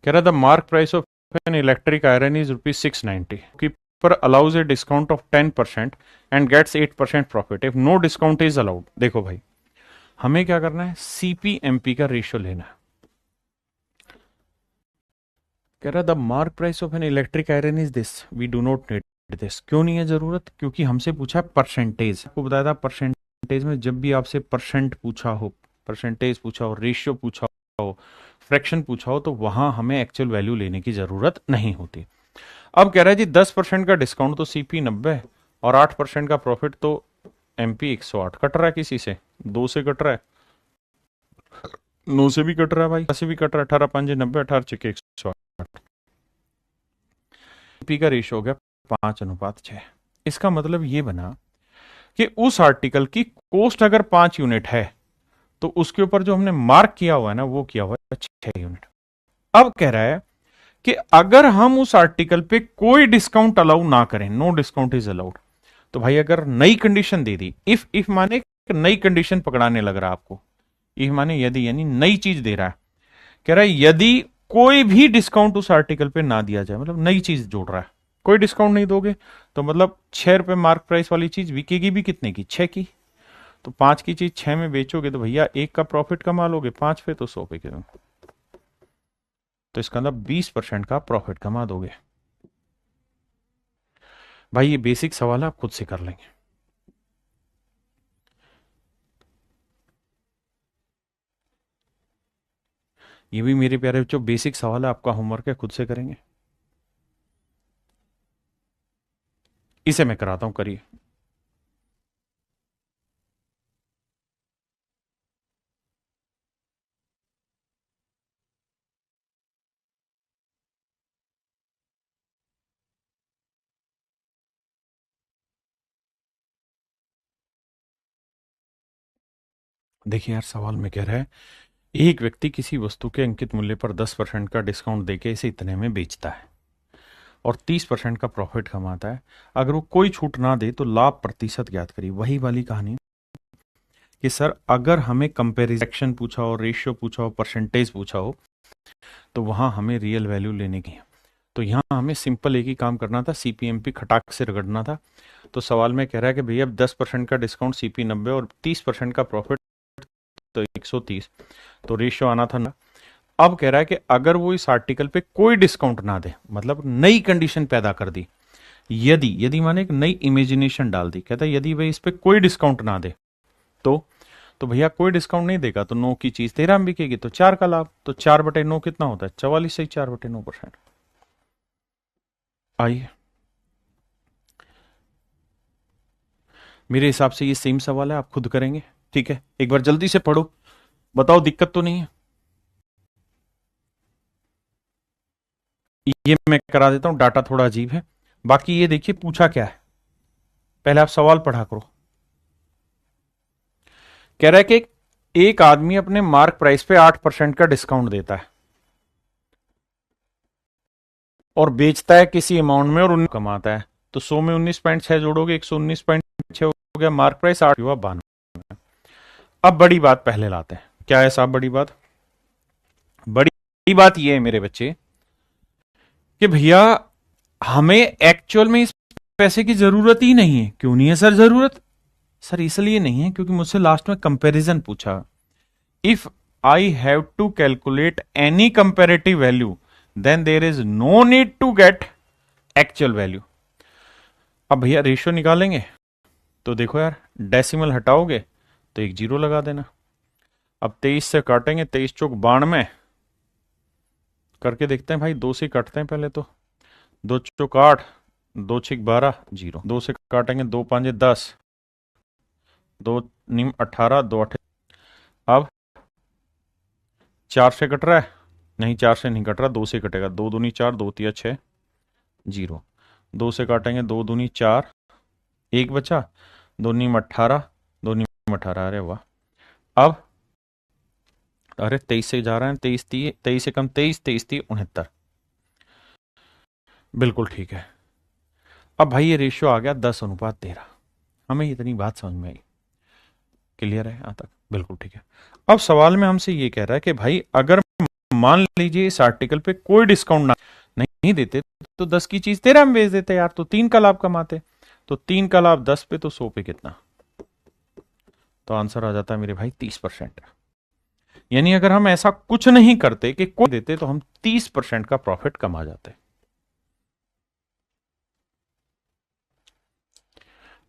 A: कह रहा the mark price of an electric iron is ₹690। Keeper allows a discount of 10% and gets 8% profit if no discount is allowed. देखो भाई, हमें क्या करना है? सीपीएमपी का रेशियो लेना है। कह रहा the mark price of an electric iron is this, we do not need this. क्यों नहीं है जरूरत? क्योंकि हमसे पूछा है परसेंटेज। आपको बताया था परसेंटेज में जब भी आपसे परसेंट पूछा हो, परसेंटेज पूछा हो, रेशियो पूछा हो, फ्रैक्शन पूछा हो, तो वहां हमें एक्चुअल वैल्यू लेने की जरूरत नहीं होती। अब कह रहा है जी 10% का डिस्काउंट तो सीपी 90 और 8% का प्रॉफिट तो एमपी 108। कट रहा है किसी से? 2 से कट रहा है, 9 से भी कट रहा है भाई, से भी कट रहा है। 18 5 90, 18 6 108। पी का रेशियो हो गया 5:6। इसका मतलब ये बना कि उस आर्टिकल की कॉस्ट अगर 5 यूनिट है तो उसके ऊपर जो हमने मार्क किया हुआ है ना, वो किया हुआ है 6 यूनिट। अब कह रहा है कि अगर हम उस आर्टिकल पे कोई डिस्काउंट अलाउ ना करें, नो डिस्काउंट इज अलाउड, तो भाई अगर नई कंडीशन दे दी, इफ माने नई कंडीशन पकड़ाने लग रहा है आपको, इफ माने यदि, यानी नई चीज दे रहा है। कह रहा है यदि कोई भी डिस्काउंट उस आर्टिकल पे ना दिया जाए, मतलब नई चीज जोड़ रहा है, कोई डिस्काउंट नहीं दोगे तो मतलब 6 रुपए मार्क प्राइस वाली चीज बिकेगी भी कितने की? 6 की। तो 5 की चीज 6 में बेचोगे तो भैया एक का प्रॉफिट कमा लोगे, 5 पे तो 100 पे के। तो इसका मतलब 20% का प्रॉफिट कमा दोगे। भाई ये बेसिक सवाल है, आप खुद से कर लेंगे। ये भी मेरे प्यारे बच्चों बेसिक सवाल है, आपका होमवर्क है, खुद से करेंगे। इसे मैं कराता हूं, करिए। देखिए यार, सवाल में कह रहा है एक व्यक्ति किसी वस्तु के अंकित मूल्य पर 10% का डिस्काउंट देके इसे इतने में बेचता है और 30% का प्रॉफिट कमाता है। अगर वो कोई छूट ना दे तो लाभ प्रतिशत ज्ञात करिए। वही वाली कहानी कि सर अगर हमें कंपेरिजन पूछा हो, रेशियो पूछा हो, परसेंटेज पूछा हो, तो वहां हमें रियल वैल्यू लेने की है। तो यहां हमें सिंपल एक ही काम करना था, सीपीएमपी खटाक से रगड़ना था। तो सवाल में कह रहा है कि भैया 10% का डिस्काउंट सीपी 90 और 30% का प्रॉफिट तो 130, तो रेशियो आना था ना। अब कह रहा है कि अगर वो इस आर्टिकल पे कोई डिस्काउंट ना दे, मतलब नई कंडीशन पैदा कर दी, यदि यदि माने एक नई इमेजिनेशन डाल दी, कहता है यदि भाई इस पे कोई डिस्काउंट ना दे तो भैया कोई डिस्काउंट नहीं देगा तो 9 की चीज 13 में बिकेगी, तो 4 का लाभ। तो 4/9 कितना होता है? 44 से 4/9%। आइए, मेरे हिसाब से ये सेम सवाल है, आप खुद करेंगे। ठीक है, एक बार जल्दी से पढ़ो, बताओ दिक्कत तो नहीं है। ये मैं करा देता हूं, डाटा थोड़ा अजीब है। बाकी ये देखिए पूछा क्या है, पहले आप सवाल पढ़ा करो। कह रहा है कि एक आदमी अपने मार्क प्राइस पे 8% का डिस्काउंट देता है और बेचता है किसी अमाउंट में और कमाता है। तो 100 में 19.6 जोड़ोगे 119.6 हो गया, मार्क प्राइस 8 हुआ 92। अब बड़ी बात पहले लाते हैं, क्या है साहब बड़ी बात? बड़ी बात यह है मेरे बच्चे कि भैया हमें एक्चुअल में इस पैसे की जरूरत ही नहीं है। क्यों नहीं है सर जरूरत? सर इसलिए नहीं है क्योंकि मुझसे लास्ट में कंपैरिजन पूछा। If I have to calculate any comparative value then there is no need to get actual value. अब भैया रेशियो निकालेंगे तो देखो यार, डेसिमल हटाओगे तो एक जीरो लगा देना। अब 23 से काटेंगे, 23 चौक 92 करके देखते हैं भाई, 2 से कटते हैं पहले तो। 2 चौक 8, 2 छिक 12, जीरो। 2 से काटेंगे, 2 पांजे 10, 2 नीम 18, 2 8। अब 4 से कट रहा है? नहीं, 4 से नहीं कट रहा, 2 से कटेगा। 2 दूनी 4, 2 तिया 6, जीरो। 2 से काटेंगे, 2 दूनी 4, एक बचा, 2 नीम 18, 2 नीम 18। अरे वाह। अब अरे 23 से जा रहे हैं, 23 से कम 23, 23 × 3 = 69। बिल्कुल ठीक है। अब भाई ये रेशियो आ गया 10:13। हमें इतनी बात समझ में आई? क्लियर है यहां तक? बिल्कुल ठीक है। अब सवाल में हमसे ये कह रहा है कि भाई अगर मान लीजिए इस आर्टिकल पे कोई डिस्काउंट ना नहीं देते तो 10 की चीज 13 में बेच देते यार, तो 3 का लाभ कमाते। तो 3 का लाभ 10 पे, तो 100 पे कितना? तो आंसर आ जाता है मेरे भाई 30%। यानी अगर हम ऐसा कुछ नहीं करते कि कोई देते तो हम 30% का प्रॉफिट कमा जाते।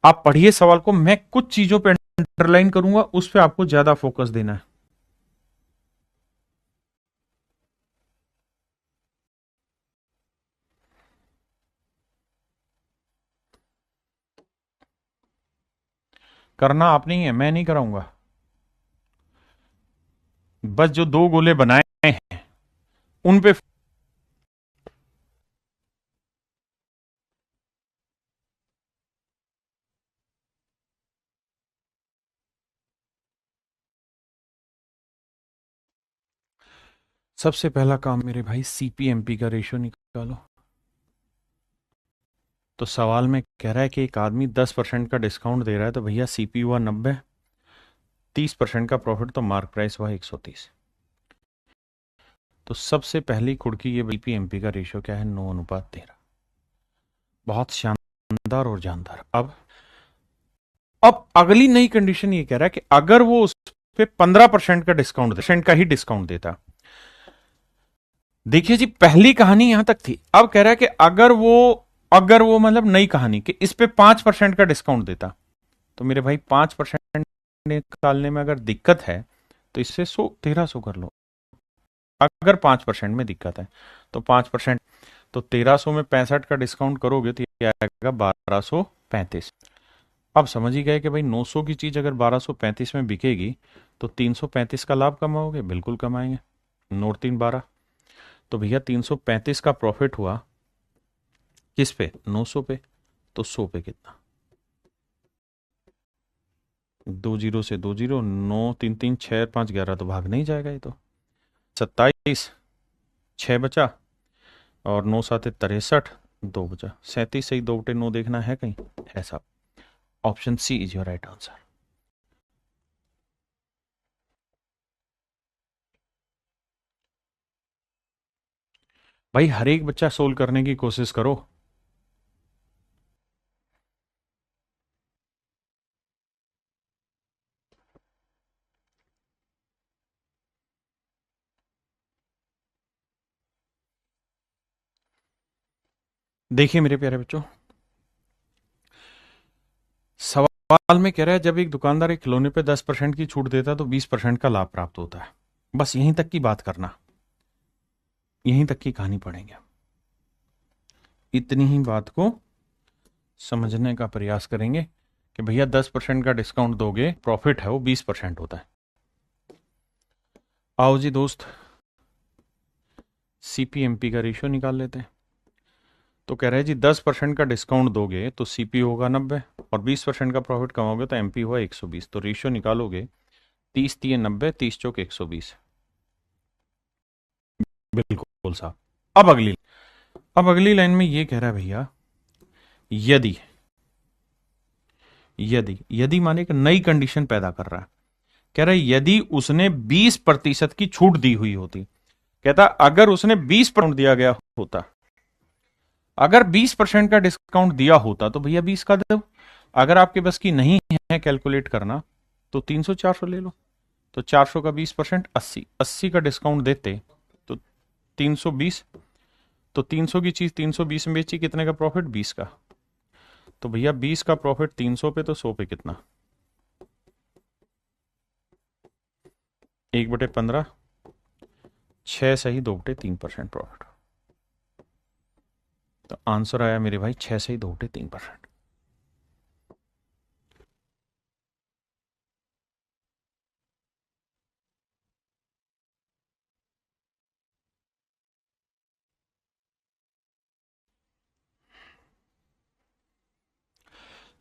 A: आप पढ़िए सवाल को, मैं कुछ चीजों पे अंडरलाइन करूंगा, उस पे आपको ज्यादा फोकस देना है। करना आप नहीं है, मैं नहीं कराऊंगा। बस जो 2 गोले बनाए हैं उन पे सबसे पहला काम मेरे भाई सीपीएमपी का रेशियो निकालो। तो सवाल में कह रहा है कि एक आदमी 10% का डिस्काउंट दे रहा है, तो भैया सीपी हुआ 90, 30% का प्रॉफिट, तो मार्क प्राइस हुआ 130। तो सबसे पहली कुड़की ये सीपीएमपी का रेशियो क्या है? 9:13। बहुत शानदार और जानदार। अब अगली नई कंडीशन ये कह रहा है कि अगर वो उस पे 15% का डिस्काउंट, परसेंट का ही डिस्काउंट देता। देखिए जी, पहली कहानी यहां तक थी। अब कह रहा है कि अगर वो मतलब नई कहानी कि इस पे 5% का डिस्काउंट देता, तो मेरे भाई 5% निकालने में अगर दिक्कत है तो इससे 1300 कर लो। अगर 5% में दिक्कत है तो 5%, तो 1300 में 65 का डिस्काउंट करोगे तो ये आएगा 1235। अब समझ ही गए कि भाई 900 की चीज अगर 1235 में बिकेगी तो 335 का लाभ कमाओगे। बिल्कुल कमाएंगे। नोट 3 12। तो भैया 335 का प्रॉफिट हुआ किस पे? 900 पे। तो 100 पे कितना? दो जीरो से दो जीरो, 9 3 3 6 5 11 तो भाग नहीं जाएगा ये तो। 27, 6 बचा, और 9 7 63, 2 बचा। 37 सही, 2 बटे 9 देखना है कहीं, है साहब। Option C is your right answer. भाई हर एक बच्चा सोल्व करने की कोशिश करो। देखिए मेरे प्यारे बच्चों, सवाल में कह रहा है जब एक दुकानदार एक खिलौने पे 10% की छूट देता है तो 20% का लाभ प्राप्त होता है। बस यहीं तक की बात करना, यहीं तक की कहानी पढ़ेंगे। इतनी ही बात को समझने का प्रयास करेंगे कि भैया 10% का डिस्काउंट दोगे, प्रॉफिट है वो 20% होता है। आओ जी दोस्त, सीपीएमपी का रेशियो निकाल लेते हैं। तो कह रहे हैं जी 10% का डिस्काउंट दोगे तो सीपी होगा 90, और 20% का प्रॉफिट कमाओगे तो एमपी हुआ 120। तो रेशियो निकालोगे 30 3 90, 30 चौक 120। बिल्कुल साहब। अब अगली लाइन में ये कह रहा है भैया, यदि यदि यदि माने एक नई कंडीशन पैदा कर रहा है। कह रहा है यदि उसने 20% की छूट दी हुई होती, कहता अगर उसने 20% दिया गया होता, अगर 20% का डिस्काउंट दिया होता तो भैया 20 का दो। अगर आपके बस की नहीं है कैलकुलेट करना तो 300 400 ले लो। तो 400 का 20% 80, 80 का डिस्काउंट देते तो 320। तो 300 की चीज 320 में बेची, कितने का प्रॉफिट? 20 का। तो भैया 20 का प्रॉफिट 300 पे तो 100 पे कितना? 1/15, 6 सही 2/3% प्रॉफिट। तो आंसर आया मेरे भाई 6 सही 2/3%।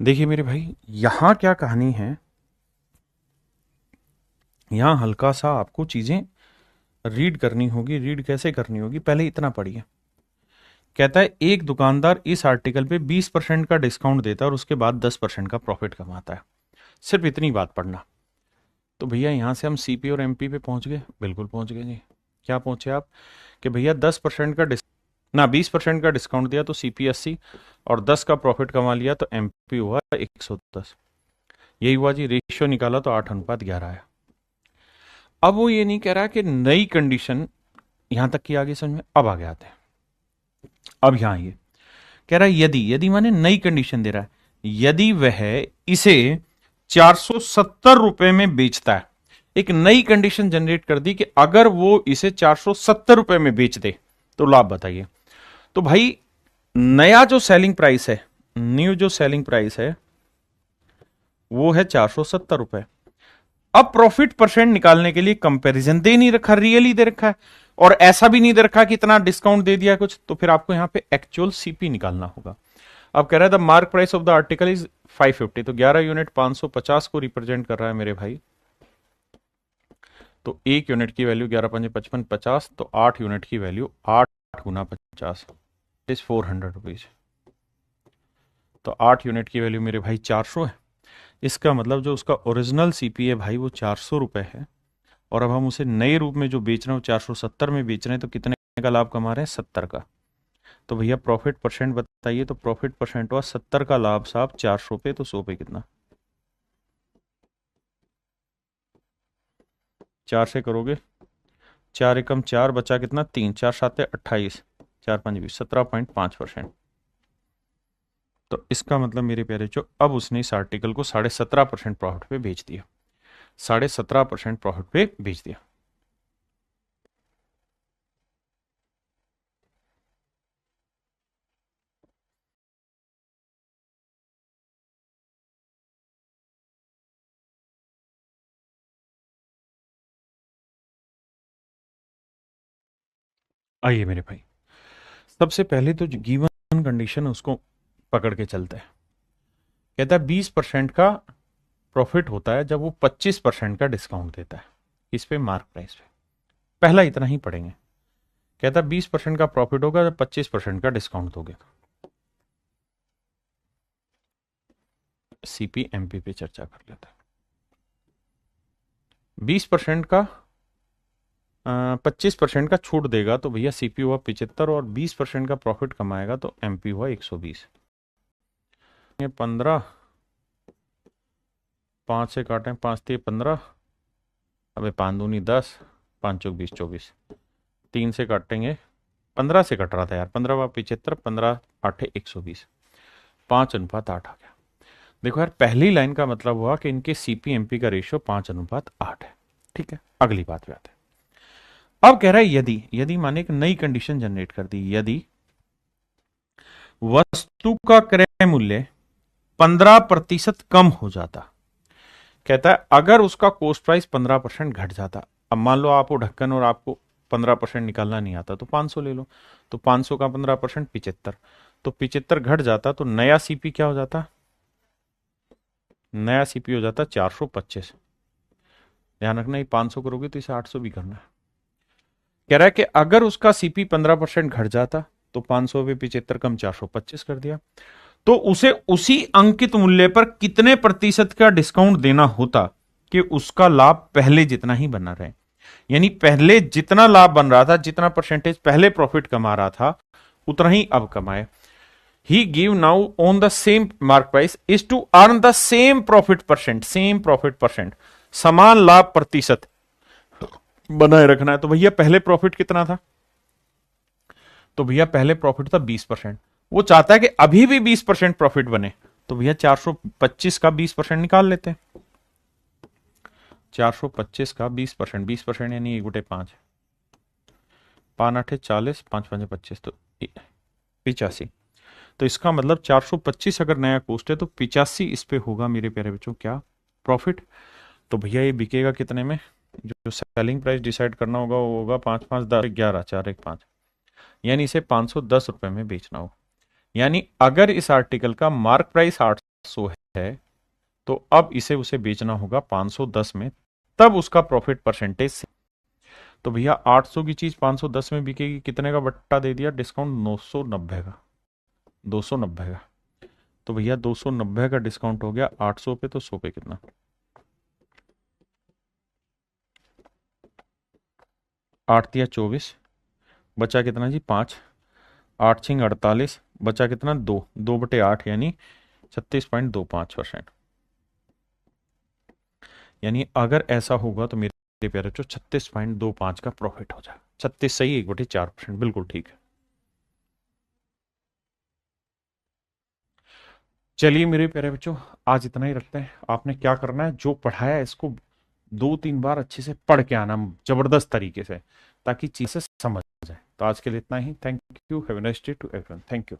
A: देखिए मेरे भाई, यहां क्या कहानी है, यहां हल्का सा आपको चीजें रीड करनी होगी। रीड कैसे करनी होगी, पहले इतना पढ़िए। कहता है एक दुकानदार इस आर्टिकल पे 20% का डिस्काउंट देता है और उसके बाद 10% का प्रॉफिट कमाता है। सिर्फ इतनी बात पढ़ना। तो भैया यहां से हम सीपी और एमपी पे पहुंच गए। बिल्कुल पहुंच गए जी। क्या पहुंचे आप? कि भैया 10% का ना 20% का डिस्काउंट दिया तो सीपी 80, और 10 का प्रॉफिट कमा लिया तो एमपी हुआ 110। यही हुआ जी। रेशियो निकाला तो 8:11 आया। अब वो ये नहीं कह रहा कि नई कंडीशन, यहां तक की आगे समझ में। अब आगे आते हैं। अब यहां ये कह रहा है यदि, यदि माने नई कंडीशन दे रहा है, यदि वह इसे 470 रुपए में बेचता है। एक नई कंडीशन जनरेट कर दी कि अगर वो इसे 470 रुपए में बेच दे तो लाभ बताइए। तो भाई नया जो सेलिंग प्राइस है, न्यू जो सेलिंग प्राइस है वो है 470 रुपए। अब प्रॉफिट परसेंट निकालने के लिए कंपैरिजन दे नहीं रखा, रियली दे रखा है, और ऐसा भी नहीं दे रखा कि इतना डिस्काउंट दे दिया कुछ। तो फिर आपको यहां पे एक्चुअल सीपी निकालना होगा। अब कह रहा है the mark price of the article is 550। तो 11 यूनिट 550 को रिप्रेजेंट कर रहा है मेरे भाई। तो एक यूनिट की वैल्यू 11 5 55 50, तो 8 यूनिट की वैल्यू 8 गुना 50 इज 400 रुपीज। तो 8 यूनिट की वैल्यू मेरे भाई 400 है। इसका मतलब जो उसका ओरिजिनल सीपी है भाई वो 400 रुपए है, और अब हम उसे नए रूप में जो बेच रहे हैं वो 470 में बेच रहे हैं। तो कितने का लाभ कमा रहे हैं? 70 का। तो भैया प्रॉफिट परसेंट बताइए। तो प्रॉफिट परसेंट हुआ 70 का लाभ साहब 400 पे, तो 100 पे कितना? 4 से करोगे, 4 एकम 4 बचा कितना? 3, 4 7 28, 4 5 20, 17.5%। तो इसका मतलब मेरे प्यारे जो, अब उसने इस आर्टिकल को 17.5% प्रॉफिट पे बेच दिया। 17.5% प्रॉफिट पे बेच दिया। आइए मेरे भाई, सबसे पहले तो गिवन कंडीशन उसको पकड़ के चलते हैं। कहता है 20% का प्रॉफिट होता है जब वो 25% का डिस्काउंट देता है इस पे मार्क प्राइस पे। पहला इतना ही पढ़ेंगे। कहता है 20% का प्रॉफिट होगा जब 25% का डिस्काउंट दोगे। सीपीएमपी पे चर्चा कर लेते हैं। 20% का 25% का छूट देगा तो भैया सीपी हुआ 75 और 20% का प्रॉफिट कमाएगा तो एमपी हुआ 120। 15, 5 से काटें, 5×3 = 15, अबे 5×2 = 10, 5×4 = 20, 24। 3 से काटेंगे, 15 से कट रहा था यार, 15×75, 15×8 = 120, 5:8 आ गया। देखो यार, पहली लाइन का मतलब हुआ कि इनके सीपीएमपी का रेशियो 5:8 है। ठीक है, अगली बात पे आते हैं। अब कह रहा है यदि माने एक नई कंडीशन जनरेट कर दी, यदि वस्तु का क्रय मूल्य 15% कम हो जाता। कहता है अगर उसका कोस्ट प्राइस 15% घट जाता। अब मान लो आप वो ढक्कन और आपको 15% निकालना नहीं आता तो 500 ले लो, तो 500 का 15% 75, तो 75 घट जाता तो नया सीपी क्या हो जाता? नया सीपी हो जाता 425। ध्यान रखना, ये 500 करोगे तो इसे 800 भी करना है। कह रहा है कि अगर उसका सीपी 15% घट जाता तो 500 पे 75 कम 425 कर दिया, तो उसे उसी अंकित मूल्य पर कितने प्रतिशत का डिस्काउंट देना होता कि उसका लाभ पहले जितना ही बना रहे। यानी पहले जितना लाभ बन रहा था, जितना परसेंटेज पहले प्रॉफिट कमा रहा था, उतना ही अब कमाए। He give now on the same mark price is to earn the same profit percent, समान लाभ प्रतिशत बनाए रखना है। तो भैया पहले प्रॉफिट कितना था? तो भैया पहले प्रॉफिट था 20%। वो चाहता है कि अभी भी 20% प्रॉफिट बने, तो भैया 425 का 20% निकाल लेते हैं। 425 का 20%, 20% यानी 1/5, 5×8 = 40, 5×5 = 25, तो 85। तो इसका मतलब 425 अगर नया कोस्ट है तो 85 इस पे होगा मेरे प्यारे बच्चों क्या? प्रॉफिट। तो भैया ये बिकेगा कितने में? जो सेलिंग प्राइस डिसाइड करना होगा वो होगा 5, 5, 10, 11, 4, 1, 5, यानी इसे 510 रुपए में बेचना हो। यानी अगर इस आर्टिकल का मार्क प्राइस 800 है तो अब इसे उसे बेचना होगा 510 में, तब उसका प्रॉफिट परसेंटेज। तो भैया 800 की चीज 510 में बिकेगी, कितने का बट्टा दे दिया डिस्काउंट? 990 का, 290 का। तो भैया 290 का डिस्काउंट हो गया 800 पे, तो 100 पे कितना? 8×3 = 24, बचा कितना जी? 5, 8×6 = 48, बचा कितना? 2, 2/8 यानी 36.25%। यानी अगर ऐसा होगा तो मेरे प्यारे बच्चों 36.25 का प्रॉफिट हो जाए। 36 सही, 1/4%, बिल्कुल ठीक है। चलिए मेरे प्यारे बच्चों, आज इतना ही रखते हैं। आपने क्या करना है, जो पढ़ाया है इसको 2-3 बार अच्छे से पढ़ के आना, जबरदस्त तरीके से, ताकि चीजें समझ जाए। तो आज के लिए इतना ही। Thank you, have a nice day to everyone. Thank you.